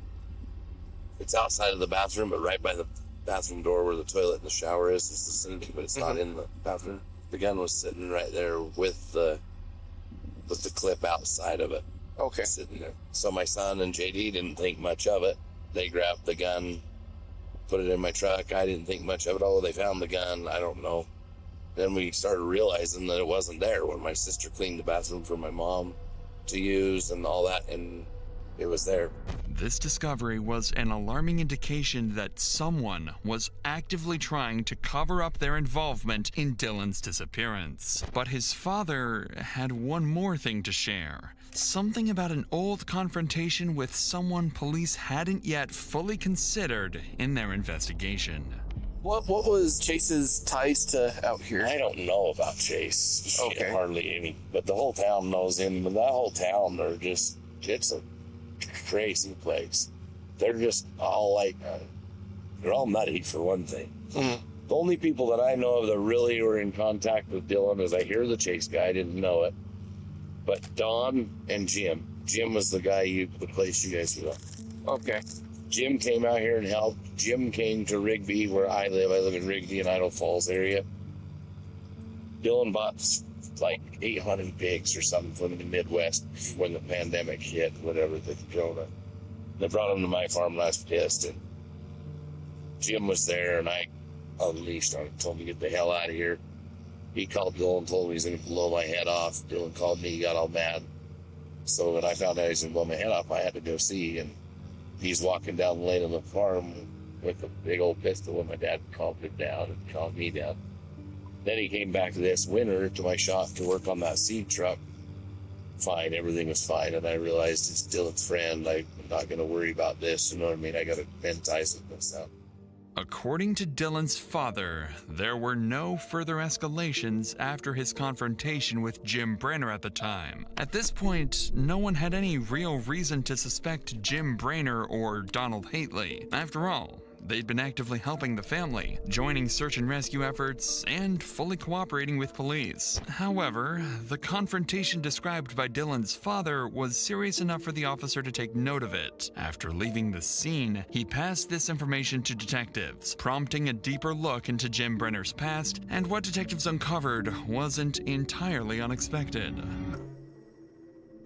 It's outside of the bathroom, but right by the bathroom door where the toilet and the shower is the sink, but it's not in the bathroom. The gun was sitting right there with the clip outside of it. Okay. Sitting there. So my son and JD didn't think much of it. They grabbed the gun, put it in my truck. I didn't think much of it. Oh, they found the gun. I don't know. Then we started realizing that it wasn't there when my sister cleaned the bathroom for my mom to use and all that, and it was there. This discovery was an alarming indication that someone was actively trying to cover up their involvement in Dylan's disappearance. But his father had one more thing to share. Something about an old confrontation with someone police hadn't yet fully considered in their investigation. What was Chase's ties to out here? I don't know about Chase. Okay. Hardly any. But the whole town knows him. And that whole town, it's a crazy place. They're just all they're all nutty for one thing. Mm-hmm. The only people that I know of that really were in contact with Dylan is I hear the Chase guy, I didn't know it. But Don and Jim. Jim was the guy the place you guys were at. Okay. Jim came out here and helped. Jim came to Rigby, where I live. I live in Rigby and Idaho Falls area. Dylan bought like 800 pigs or something from the Midwest when the pandemic hit, whatever, the corona. They brought them to my farm and I was pissed. And Jim was there and I unleashed on him, told him to get the hell out of here. He called Dylan and told me he's going to blow my head off. Dylan called me, he got all mad. So when I found out he was going to blow my head off, I had to go see. And he's walking down the lane of the farm with a big old pistol, and my dad calmed him down and calmed me down. Then he came back this winter to my shop to work on that seed truck. Fine, everything was fine, and I realized it's Dylan's friend. I'm not going to worry about this, you know what I mean? I got to bend ties with myself. According to Dylan's father, there were no further escalations after his confrontation with Jim Brainerd at the time. At this point, no one had any real reason to suspect Jim Brainerd or Donald Haitley. After all, they'd been actively helping the family, joining search and rescue efforts, and fully cooperating with police. However, the confrontation described by Dylan's father was serious enough for the officer to take note of it. After leaving the scene, he passed this information to detectives, prompting a deeper look into Jim Brenner's past, and what detectives uncovered wasn't entirely unexpected.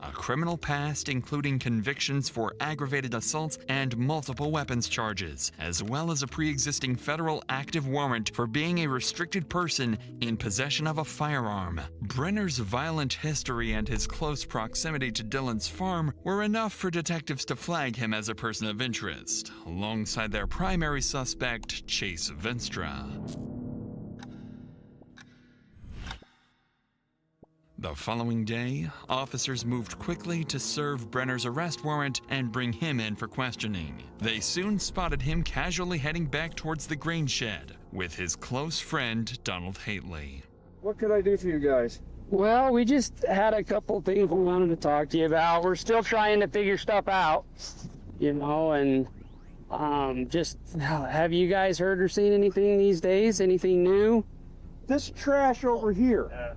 A criminal past including convictions for aggravated assaults and multiple weapons charges, as well as a pre-existing federal active warrant for being a restricted person in possession of a firearm. Brenner's violent history and his close proximity to Dylan's farm were enough for detectives to flag him as a person of interest, alongside their primary suspect, Chase Venstra. The following day, officers moved quickly to serve Brenner's arrest warrant and bring him in for questioning. They soon spotted him casually heading back towards the grain shed with his close friend, Donald Haitley. What could I do for you guys? Well, we just had a couple things we wanted to talk to you about. We're still trying to figure stuff out, you know, and Just have you guys heard or seen anything these days? Anything new? This trash over here.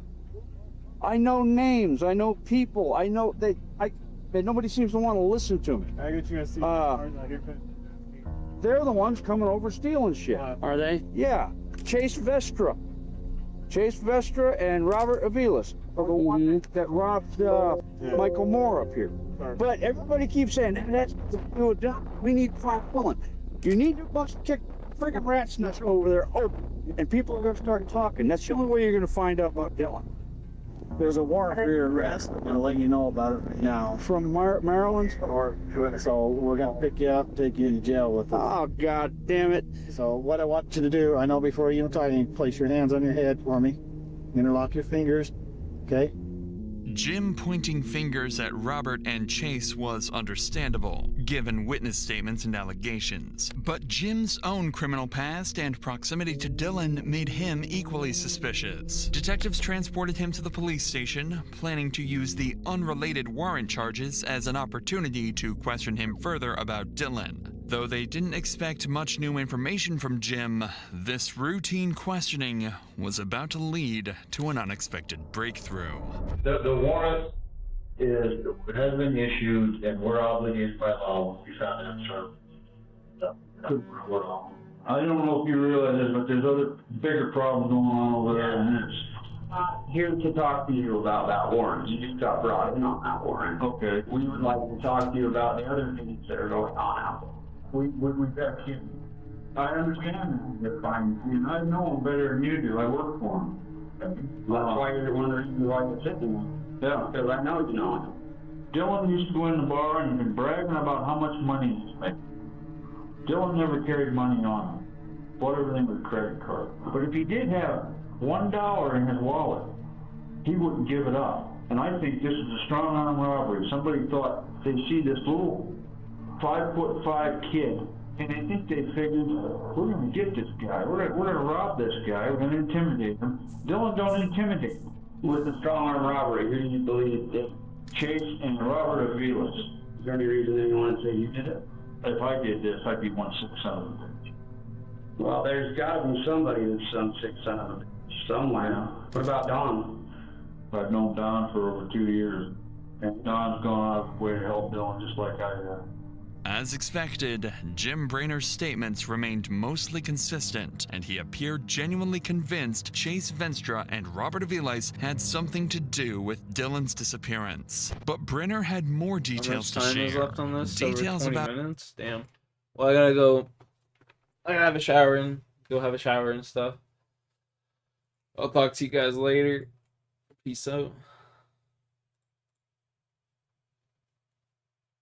I know names. I know people. I know but nobody seems to want to listen to me. I get you. They're the ones coming over stealing shit. Are they? Yeah. Chase Vestra and Robert Avilas are the one that robbed Michael Moore up here. But everybody keeps saying we need to find Dylan. You need to kick freaking rat's nuts over there open, and people are going to start talking. That's the only way you're going to find out about Dylan. There's a warrant for your arrest. I'm going to let you know about it right now. From Maryland? So we're going to pick you up, take you to jail with us. Oh, God damn it. So what I want you to do, I know before you talk, you place your hands on your head for me. Interlock your fingers, okay? Jim pointing fingers at Robert and Chase was understandable, given witness statements and allegations. But Jim's own criminal past and proximity to Dylan made him equally suspicious. Detectives transported him to the police station, planning to use the unrelated warrant charges as an opportunity to question him further about Dylan. Though they didn't expect much new information from Jim, this routine questioning was about to lead to an unexpected breakthrough. The warrant has been issued, and we're obligated by law to be found in serpent. I don't know if you realize this, but there's other bigger problems going on over there than this. I'm here to talk to you about that warrant. You just got brought in on that warrant. Okay. We would like to talk to you about the other things that are going on out there. We've got kids. I understand that. Fine. And I know them better than you do. I work for them. That's why you're one of the reasons why you're sitting there. Yeah. Because I know you know him. Dylan used to go in the bar and he'd been bragging about how much money he's making. Dylan never carried money on him. Bought everything with a credit card. But if he did have $1 in his wallet, he wouldn't give it up. And I think this is a strong arm robbery. Somebody thought they see this little 5'5" kid, and they think they figured, we're going to get this guy. We're going to rob this guy. We're going to intimidate him. Dylan don't intimidate him. With the strong arm robbery, who do you believe did? Chase and Robert Avilas. Is there any reason anyone would say you did it? If I did this, I'd be one sick son of a bitch. Well, there's got to be somebody that's some sick son of a bitch somewhere. What about Don? I've known Don for over 2 years, and Don's gone out of his way to help Dylan just like I have. As expected, Jim Brainer's statements remained mostly consistent, and he appeared genuinely convinced Chase Venstra and Robert Aviles had something to do with Dylan's disappearance. But Brainer had more details to share. How much time is left on this? Details Over 20 about minutes? Damn. Well, I gotta have a shower and go have a shower and stuff. I'll talk to you guys later. Peace out.